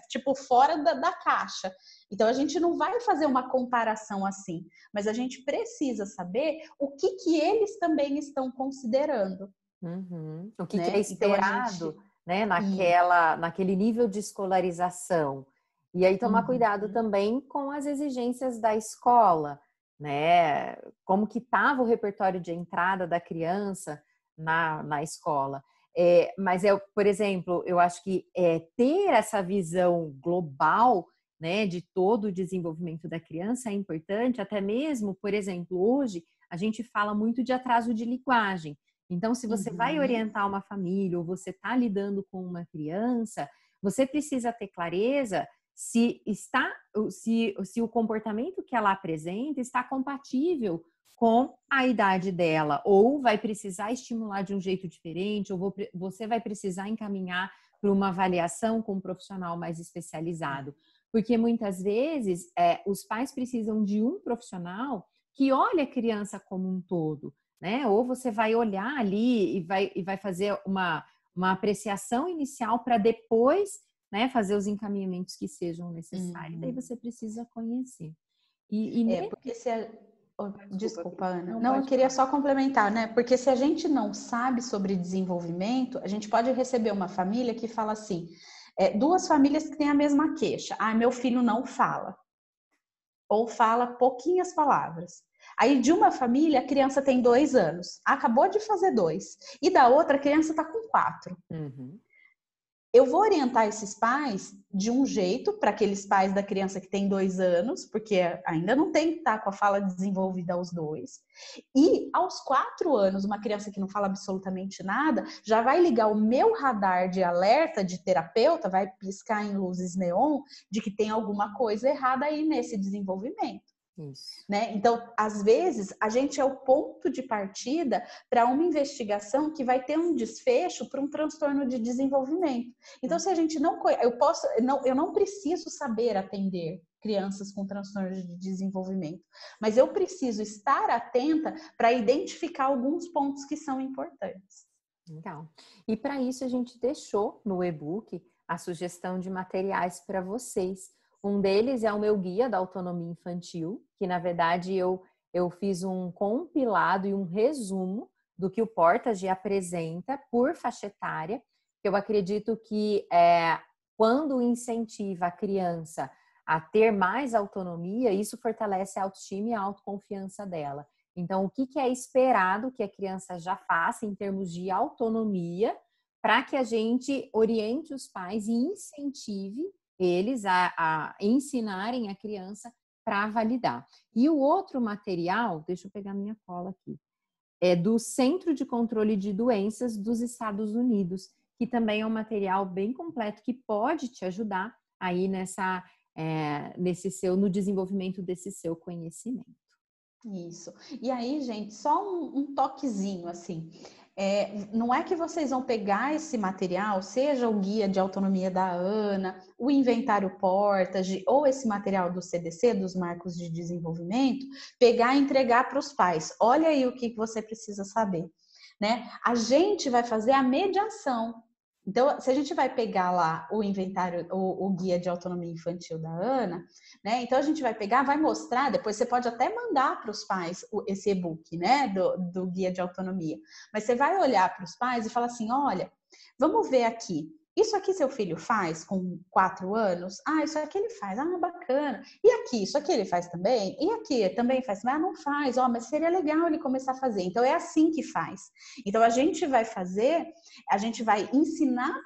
tipo fora da caixa. Então a gente não vai fazer uma comparação assim, mas a gente precisa saber o que eles também estão considerando. Uhum. O que Né? é Então a esperado, gente... né, naquele nível de escolarização. E aí tomar cuidado também com as exigências da escola, né? Como que estava o repertório de entrada da criança na escola. Mas, por exemplo, eu acho que ter essa visão global, né, de todo o desenvolvimento da criança é importante, até mesmo, por exemplo, hoje a gente fala muito de atraso de linguagem. Então, se você vai orientar uma família ou você está lidando com uma criança, você precisa ter clareza se o comportamento que ela apresenta está compatível com a idade dela, ou vai precisar estimular de um jeito diferente, ou você vai precisar encaminhar para uma avaliação com um profissional mais especializado. Porque muitas vezes os pais precisam de um profissional que olhe a criança como um todo, né? Ou você vai olhar ali e vai fazer uma apreciação inicial para depois, né, fazer os encaminhamentos que sejam necessários. Daí você precisa conhecer. Porque se a... Desculpa, Ana. Não, Não, eu pode queria falar. só complementar, né? Porque se a gente não sabe sobre desenvolvimento, a gente pode receber uma família que fala assim, duas famílias que têm a mesma queixa. Ah, meu filho não fala. Ou fala pouquinhas palavras. Aí de uma família, a criança tem 2 anos. Acabou de fazer 2. E da outra, a criança está com 4. Uhum. Eu vou orientar esses pais de um jeito para aqueles pais da criança que tem 2 anos, porque ainda não tem que estar com a fala desenvolvida aos 2. E aos 4 anos, uma criança que não fala absolutamente nada, já vai ligar o meu radar de alerta de terapeuta, vai piscar em luzes neon de que tem alguma coisa errada aí nesse desenvolvimento. Isso. Né? Então, às vezes, a gente é o ponto de partida para uma investigação que vai ter um desfecho para um transtorno de desenvolvimento. Então, se a gente não... Eu não preciso saber atender crianças com transtorno de desenvolvimento, mas eu preciso estar atenta para identificar alguns pontos que são importantes. Legal. E para isso, a gente deixou no e-book a sugestão de materiais para vocês. Um deles é o meu guia da autonomia infantil, que na verdade eu fiz um compilado e um resumo do que o Portage apresenta por faixa etária. Eu acredito que quando incentiva a criança a ter mais autonomia, isso fortalece a autoestima e a autoconfiança dela. Então, o que é esperado que a criança já faça em termos de autonomia para que a gente oriente os pais e incentive eles a ensinarem a criança para validar. E o outro material, deixa eu pegar minha cola aqui, é do Centro de Controle de Doenças dos Estados Unidos, que também é um material bem completo que pode te ajudar aí no desenvolvimento desse seu conhecimento. Isso. E aí, gente, só um toquezinho, assim. Não é que vocês vão pegar esse material, seja o guia de autonomia da Ana, o inventário Portage, ou esse material do CDC, dos Marcos de Desenvolvimento, pegar e entregar para os pais. Olha aí o que você precisa saber, né? A gente vai fazer a mediação. Então, se a gente vai pegar lá o inventário, o guia de autonomia infantil da Ana, né? Então a gente vai pegar, vai mostrar, depois você pode até mandar para os pais esse e-book, né? Do guia de autonomia. Mas você vai olhar para os pais e falar assim: olha, vamos ver aqui. isso aqui seu filho faz com 4 anos? Ah, isso aqui ele faz. Ah, bacana. E aqui, isso aqui ele faz também? E aqui, também faz? Ah, não faz. Ó, mas seria legal ele começar a fazer. Então, é assim que faz. Então, a gente vai ensinar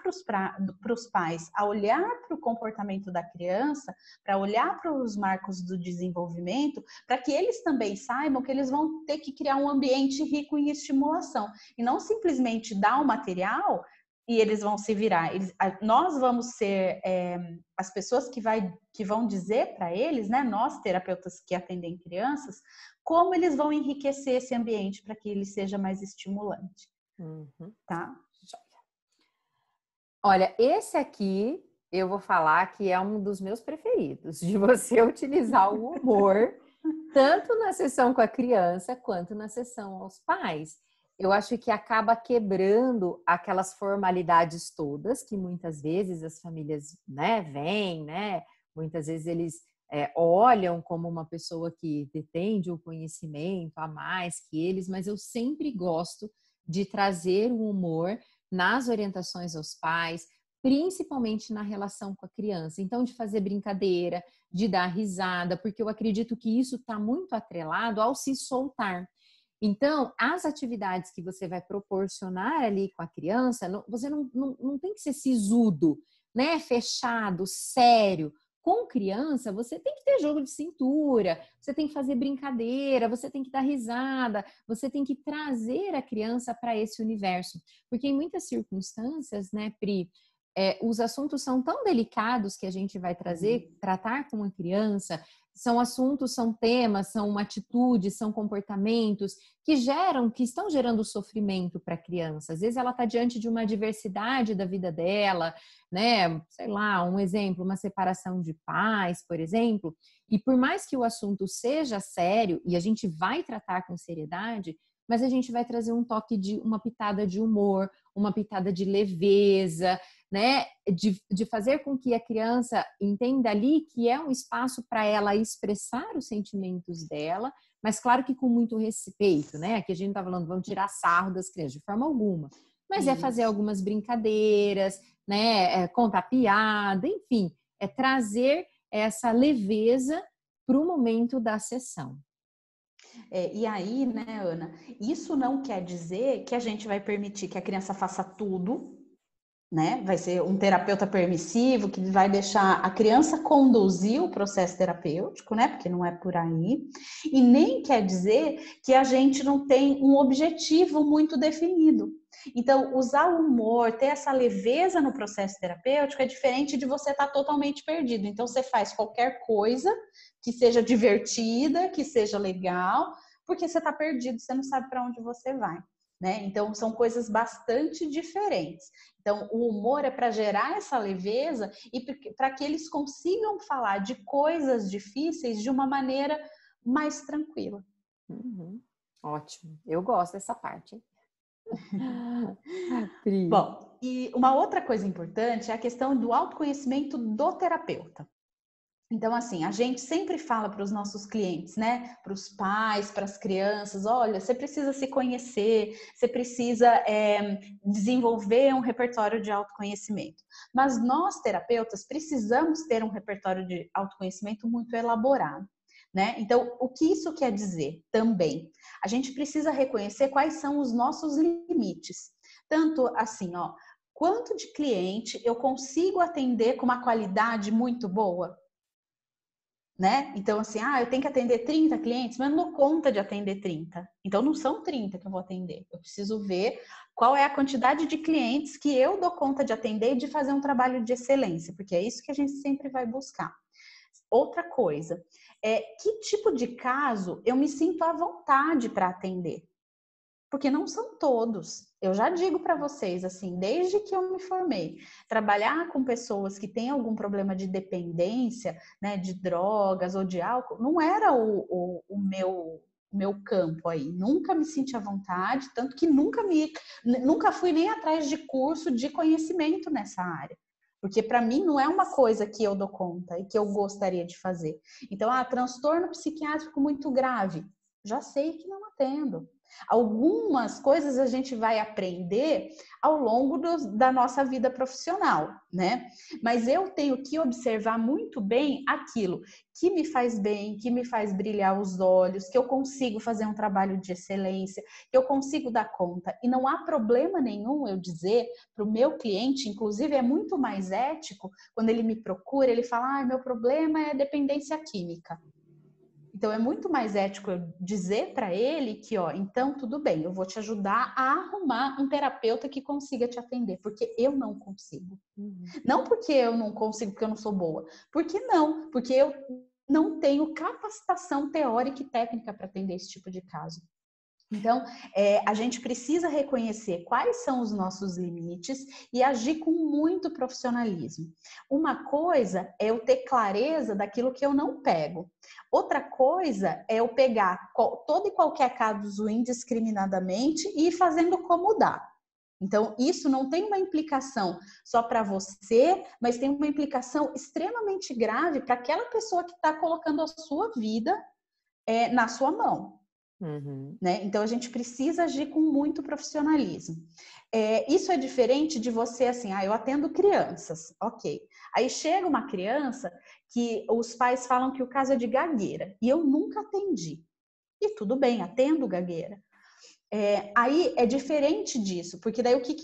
para os pais a olhar para o comportamento da criança, para olhar para os marcos do desenvolvimento, para que eles também saibam que eles vão ter que criar um ambiente rico em estimulação. E não simplesmente dar o material e eles vão se virar. Nós vamos ser as pessoas que vão dizer para eles, né, nós terapeutas que atendem crianças, como eles vão enriquecer esse ambiente para que ele seja mais estimulante. Tá? Olha, esse aqui eu vou falar que é um dos meus preferidos, de você utilizar o humor tanto na sessão com a criança quanto na sessão aos pais. Eu acho que acaba quebrando aquelas formalidades todas que muitas vezes as famílias, né, veem, né? Muitas vezes eles olham como uma pessoa que detém o conhecimento a mais que eles, mas eu sempre gosto de trazer o humor nas orientações aos pais, principalmente na relação com a criança. Então, de fazer brincadeira, de dar risada, porque eu acredito que isso está muito atrelado ao se soltar. Então, as atividades que você vai proporcionar ali com a criança, você não tem que ser sisudo, né? Fechado, sério. Com criança, você tem que ter jogo de cintura, você tem que fazer brincadeira, você tem que dar risada, você tem que trazer a criança para esse universo. Porque em muitas circunstâncias, né, Pri, os assuntos são tão delicados que a gente vai tratar com a criança, são assuntos, são temas, são atitudes, são comportamentos que estão gerando sofrimento para a criança. Às vezes ela está diante de uma adversidade da vida dela, né? Sei lá, um exemplo, uma separação de pais, por exemplo, e por mais que o assunto seja sério e a gente vai tratar com seriedade, mas a gente vai trazer um toque de uma pitada de humor, uma pitada de leveza, né? De fazer com que a criança entenda ali que é um espaço para ela expressar os sentimentos dela, mas claro que com muito respeito, né? Aqui a gente não está falando, vamos tirar sarro das crianças, de forma alguma. Mas é fazer algumas brincadeiras, né? Contar piada, enfim, é trazer essa leveza para o momento da sessão. E aí, né, Ana, isso não quer dizer que a gente vai permitir que a criança faça tudo, né? Vai ser um terapeuta permissivo que vai deixar a criança conduzir o processo terapêutico, né? Porque não é por aí. E nem quer dizer que a gente não tem um objetivo muito definido. Então, usar o humor, ter essa leveza no processo terapêutico é diferente de você estar totalmente perdido. Então, você faz qualquer coisa que seja divertida, que seja legal, porque você está perdido, você não sabe para onde você vai. Né? Então, são coisas bastante diferentes. Então, o humor é para gerar essa leveza e para que eles consigam falar de coisas difíceis de uma maneira mais tranquila. Ótimo, eu gosto dessa parte. Bom, e uma outra coisa importante é a questão do autoconhecimento do terapeuta. Então, assim, a gente sempre fala para os nossos clientes, né? Para os pais, para as crianças, olha, você precisa se conhecer, você precisa desenvolver um repertório de autoconhecimento. Mas nós, terapeutas, precisamos ter um repertório de autoconhecimento muito elaborado, né? Então, o que isso quer dizer também? A gente precisa reconhecer quais são os nossos limites. Tanto assim, ó, quanto de cliente eu consigo atender com uma qualidade muito boa? Né? Então, assim, eu tenho que atender 30 clientes, mas eu não dou conta de atender 30. Então, não são 30 que eu vou atender. Eu preciso ver qual é a quantidade de clientes que eu dou conta de atender e de fazer um trabalho de excelência, porque é isso que a gente sempre vai buscar. Outra coisa, que tipo de caso eu me sinto à vontade para atender? Porque não são todos. Eu já digo para vocês, assim, desde que eu me formei, trabalhar com pessoas que têm algum problema de dependência, né, de drogas ou de álcool, não era o meu campo aí. Nunca me senti à vontade, tanto que nunca fui nem atrás de curso de conhecimento nessa área. Porque para mim não é uma coisa que eu dou conta e que eu gostaria de fazer. Então, transtorno psiquiátrico muito grave, já sei que não atendo. Algumas coisas a gente vai aprender ao longo da nossa vida profissional, né? Mas eu tenho que observar muito bem aquilo que me faz bem, que me faz brilhar os olhos, que eu consigo fazer um trabalho de excelência, que eu consigo dar conta. E não há problema nenhum eu dizer para o meu cliente, inclusive é muito mais ético, quando ele me procura, ele fala, meu problema é dependência química. Então, é muito mais ético eu dizer para ele que, então tudo bem, eu vou te ajudar a arrumar um terapeuta que consiga te atender, porque eu não consigo. Não porque eu não consigo, porque eu não sou boa. Porque não? Porque eu não tenho capacitação teórica e técnica para atender esse tipo de caso. Então, a gente precisa reconhecer quais são os nossos limites e agir com muito profissionalismo. Uma coisa é eu ter clareza daquilo que eu não pego. Outra coisa é eu pegar todo e qualquer caso indiscriminadamente e ir fazendo como dá. Então, isso não tem uma implicação só para você, mas tem uma implicação extremamente grave para aquela pessoa que está colocando a sua vida na sua mão. Né? Então, a gente precisa agir com muito profissionalismo. Isso é diferente de você, assim, eu atendo crianças, ok. Aí chega uma criança que os pais falam que o caso é de gagueira, e eu nunca atendi. E tudo bem, atendo gagueira. Aí é diferente disso, porque daí o que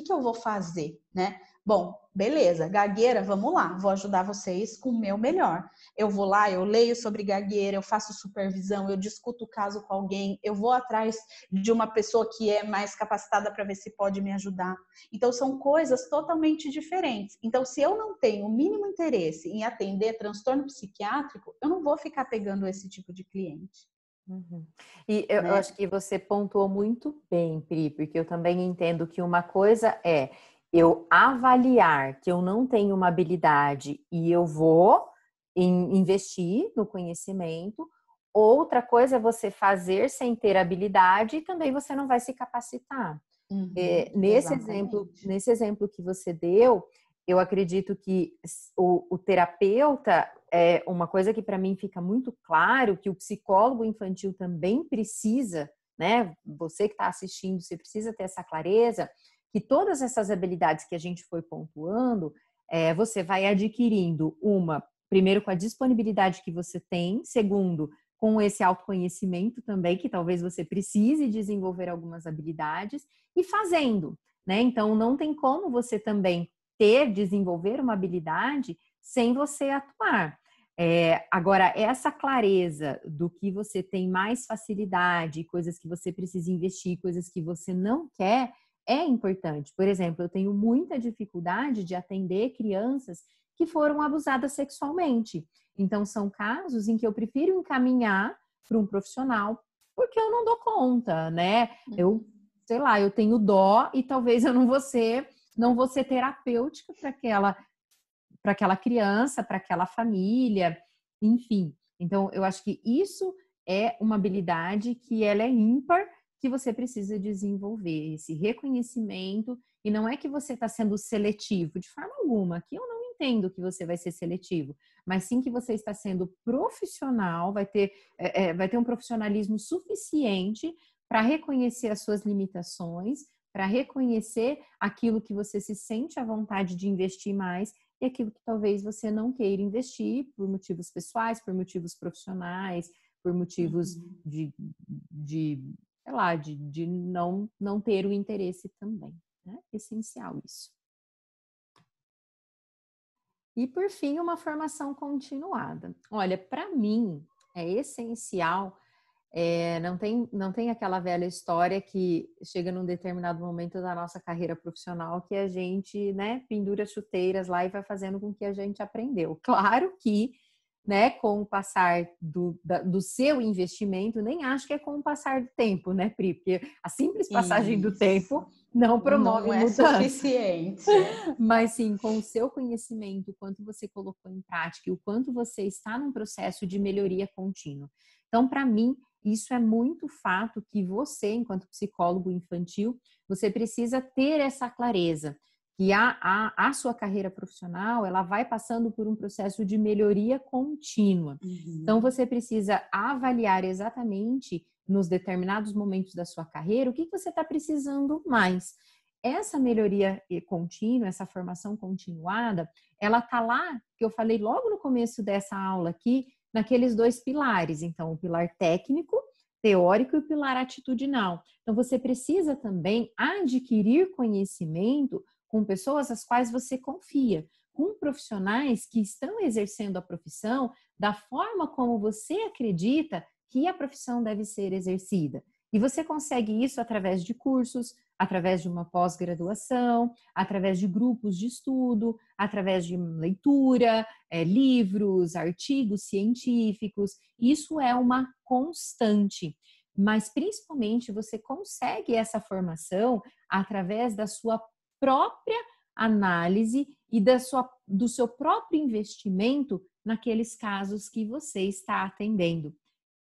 eu vou fazer, né? Bom, beleza, gagueira, vamos lá, vou ajudar vocês com o meu melhor. Eu vou lá, eu leio sobre gagueira, eu faço supervisão, eu discuto o caso com alguém, eu vou atrás de uma pessoa que é mais capacitada para ver se pode me ajudar. Então, são coisas totalmente diferentes. Então, se eu não tenho o mínimo interesse em atender transtorno psiquiátrico, eu não vou ficar pegando esse tipo de cliente. E eu acho que você pontuou muito bem, Pri, porque eu também entendo que uma coisa é eu avaliar que eu não tenho uma habilidade e eu vou investir no conhecimento. Outra coisa é você fazer sem ter habilidade e também você não vai se capacitar. Nesse exemplo que você deu, eu acredito que o terapeuta é uma coisa que para mim fica muito claro, que o psicólogo infantil também precisa, né? Você que está assistindo, você precisa ter essa clareza, que todas essas habilidades que a gente foi pontuando, você vai adquirindo primeiro com a disponibilidade que você tem, segundo, com esse autoconhecimento também, que talvez você precise desenvolver algumas habilidades, e fazendo, né? Então, não tem como você também desenvolver uma habilidade sem você atuar. Agora, essa clareza do que você tem mais facilidade, coisas que você precisa investir, coisas que você não quer, é importante. Por exemplo, eu tenho muita dificuldade de atender crianças que foram abusadas sexualmente. Então, são casos em que eu prefiro encaminhar para um profissional, porque eu não dou conta, né? Sei lá, eu tenho dó e talvez eu não vou ser terapêutica para aquela criança, para aquela família, enfim. Então, eu acho que isso é uma habilidade que ela é ímpar, que você precisa desenvolver, esse reconhecimento, e não é que você está sendo seletivo, de forma alguma, aqui eu não entendo que você vai ser seletivo, mas sim que você está sendo profissional, vai ter um profissionalismo suficiente para reconhecer as suas limitações, para reconhecer aquilo que você se sente à vontade de investir mais e aquilo que talvez você não queira investir por motivos pessoais, por motivos profissionais, por motivos sei lá, de não ter o interesse também. Né? Essencial isso. E, por fim, uma formação continuada. Olha, para mim, é essencial. Não tem aquela velha história que chega num determinado momento da nossa carreira profissional que a gente, né, pendura chuteiras lá e vai fazendo com que a gente aprendeu. Claro que, né, com o passar do seu investimento, nem acho que é com o passar do tempo, né, Pri? Porque a simples passagem do tempo não promove mudança. Suficiente. Mas sim, com o seu conhecimento, o quanto você colocou em prática e o quanto você está num processo de melhoria contínua. Então, para mim, isso é muito fato que você, enquanto psicólogo infantil, você precisa ter essa clareza, que a sua carreira profissional, ela vai passando por um processo de melhoria contínua. Então, você precisa avaliar exatamente nos determinados momentos da sua carreira, o que você está precisando mais. Essa melhoria contínua, essa formação continuada, ela está lá, que eu falei logo no começo dessa aula aqui, naqueles 2 pilares. Então, o pilar técnico, teórico e o pilar atitudinal. Então, você precisa também adquirir conhecimento com pessoas às quais você confia, com profissionais que estão exercendo a profissão da forma como você acredita que a profissão deve ser exercida. E você consegue isso através de cursos, através de uma pós-graduação, através de grupos de estudo, através de leitura, livros, artigos científicos. Isso é uma constante. Mas, principalmente, você consegue essa formação através da sua própria análise e do seu próprio investimento naqueles casos que você está atendendo.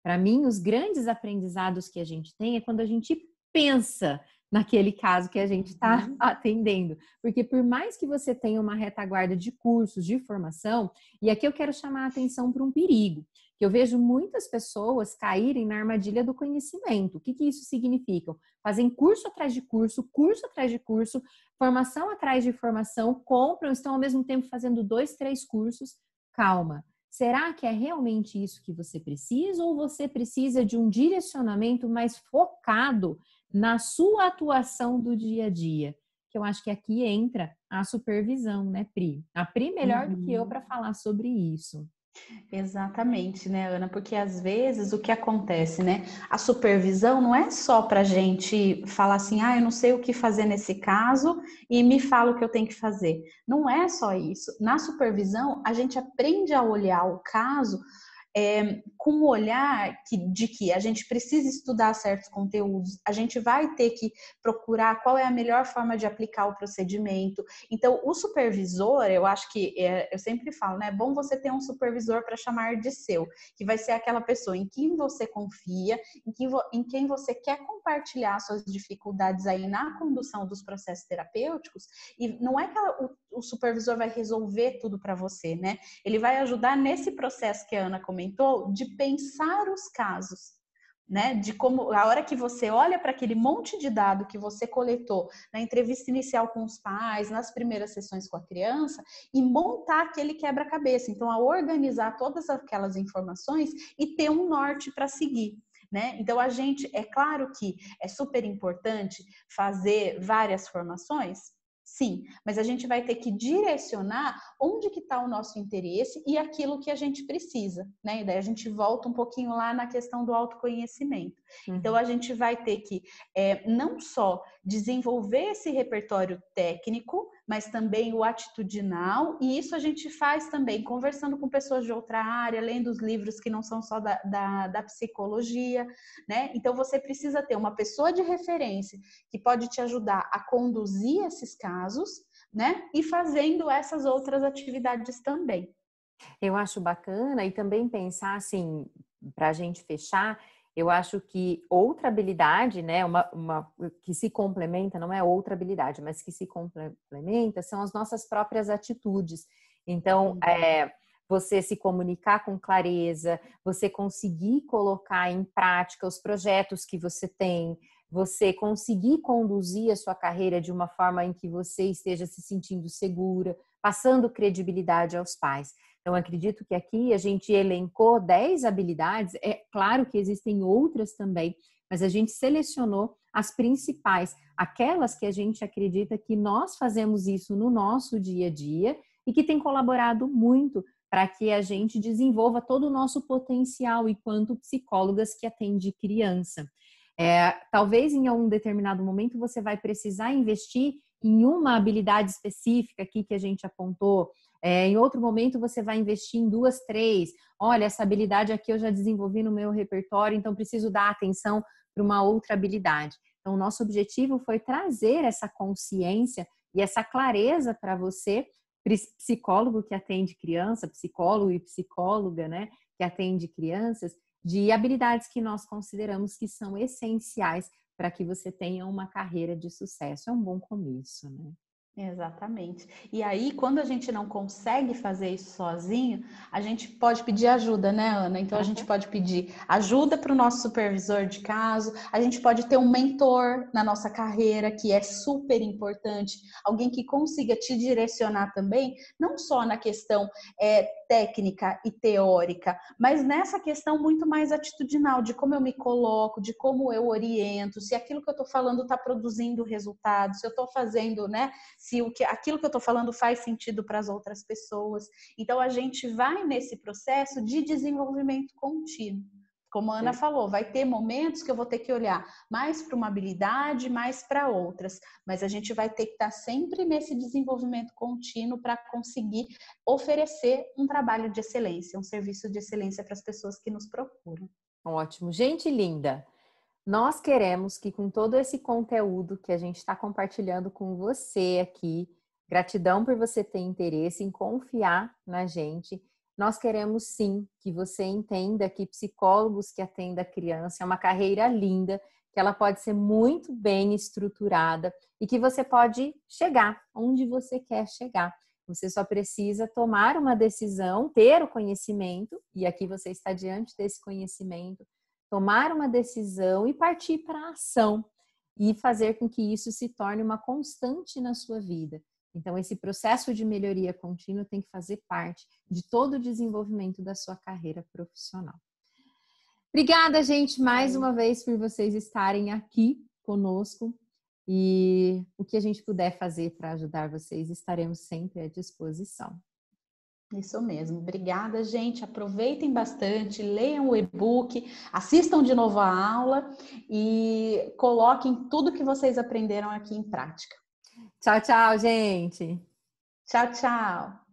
Para mim, os grandes aprendizados que a gente tem é quando a gente pensa naquele caso que a gente está atendendo. Porque por mais que você tenha uma retaguarda de cursos, de formação, e aqui eu quero chamar a atenção para um perigo, que eu vejo muitas pessoas caírem na armadilha do conhecimento. O que isso significa? Fazem curso atrás de curso atrás de curso, formação atrás de formação, compram, estão ao mesmo tempo fazendo 2, 3 cursos. Calma. Será que é realmente isso que você precisa ou você precisa de um direcionamento mais focado na sua atuação do dia a dia? Que eu acho que aqui entra a supervisão, né, Pri? A Pri melhor do que eu para falar sobre isso. Exatamente, né, Ana? Porque às vezes o que acontece, né? A supervisão não é só para a gente falar assim, ah, eu não sei o que fazer nesse caso e me fala o que eu tenho que fazer. Não é só isso. Na supervisão, a gente aprende a olhar o caso com o olhar de que a gente precisa estudar certos conteúdos, a gente vai ter que procurar qual é a melhor forma de aplicar o procedimento. Então, o supervisor, eu acho que, eu sempre falo, né, é bom você ter um supervisor para chamar de seu, que vai ser aquela pessoa em quem você confia, em quem você quer compartilhar suas dificuldades aí na condução dos processos terapêuticos, e não é que o supervisor vai resolver tudo para você, né? Ele vai ajudar nesse processo que a Ana comentou, de pensar os casos, né? De como, a hora que você olha para aquele monte de dado que você coletou na entrevista inicial com os pais, nas primeiras sessões com a criança, e montar aquele quebra-cabeça. Então, a organizar todas aquelas informações e ter um norte para seguir. Né? Então, é claro que é super importante fazer várias formações, sim, mas a gente vai ter que direcionar onde que está o nosso interesse e aquilo que a gente precisa, né? E daí a gente volta um pouquinho lá na questão do autoconhecimento. Então, a gente vai ter que não só desenvolver esse repertório técnico, mas também o atitudinal, e isso a gente faz também conversando com pessoas de outra área, lendo os livros que não são só da psicologia, né? Então, você precisa ter uma pessoa de referência que pode te ajudar a conduzir esses casos, né? E fazendo essas outras atividades também. Eu acho bacana e também pensar assim, para a gente fechar, eu acho que outra habilidade, né, uma que se complementa, não é outra habilidade, mas que se complementa, são as nossas próprias atitudes. Então, você se comunicar com clareza, você conseguir colocar em prática os projetos que você tem, você conseguir conduzir a sua carreira de uma forma em que você esteja se sentindo segura, passando credibilidade aos pais. Então, acredito que aqui a gente elencou 10 habilidades, é claro que existem outras também, mas a gente selecionou as principais, aquelas que a gente acredita que nós fazemos isso no nosso dia a dia e que tem colaborado muito para que a gente desenvolva todo o nosso potencial enquanto psicólogas que atende criança. Talvez em um determinado momento você vai precisar investir em uma habilidade específica aqui que a gente apontou. Em outro momento você vai investir em 2, 3. Olha, essa habilidade aqui eu já desenvolvi no meu repertório, então preciso dar atenção para uma outra habilidade. Então, o nosso objetivo foi trazer essa consciência e essa clareza para você, psicólogo que atende criança, psicólogo e psicóloga, né, que atende crianças, de habilidades que nós consideramos que são essenciais para que você tenha uma carreira de sucesso. É um bom começo, né? Exatamente. E aí, quando a gente não consegue fazer isso sozinho, a gente pode pedir ajuda, né, Ana? Então, a gente pode pedir ajuda para o nosso supervisor de caso, a gente pode ter um mentor na nossa carreira, que é super importante, alguém que consiga te direcionar também, não só na questão técnica e teórica, mas nessa questão muito mais atitudinal, de como eu me coloco, de como eu oriento, se aquilo que eu estou falando está produzindo resultado, se eu estou fazendo, né? Se aquilo que eu estou falando faz sentido para as outras pessoas. Então, a gente vai nesse processo de desenvolvimento contínuo. Como a Ana falou, vai ter momentos que eu vou ter que olhar mais para uma habilidade, mais para outras, mas a gente vai ter que estar sempre nesse desenvolvimento contínuo para conseguir oferecer um trabalho de excelência, um serviço de excelência para as pessoas que nos procuram. Ótimo. Gente linda, nós queremos que com todo esse conteúdo que a gente está compartilhando com você aqui, gratidão por você ter interesse em confiar na gente. Nós queremos sim que você entenda que psicólogos que atendem a criança é uma carreira linda, que ela pode ser muito bem estruturada e que você pode chegar onde você quer chegar. Você só precisa tomar uma decisão, ter o conhecimento, e aqui você está diante desse conhecimento, tomar uma decisão e partir para a ação e fazer com que isso se torne uma constante na sua vida. Então, esse processo de melhoria contínua tem que fazer parte de todo o desenvolvimento da sua carreira profissional. Obrigada, gente, mais uma vez por vocês estarem aqui conosco. E o que a gente puder fazer para ajudar vocês, estaremos sempre à disposição. Isso mesmo. Obrigada, gente. Aproveitem bastante, leiam o e-book, assistam de novo a aula e coloquem tudo que vocês aprenderam aqui em prática. Tchau, tchau, gente. Tchau, tchau.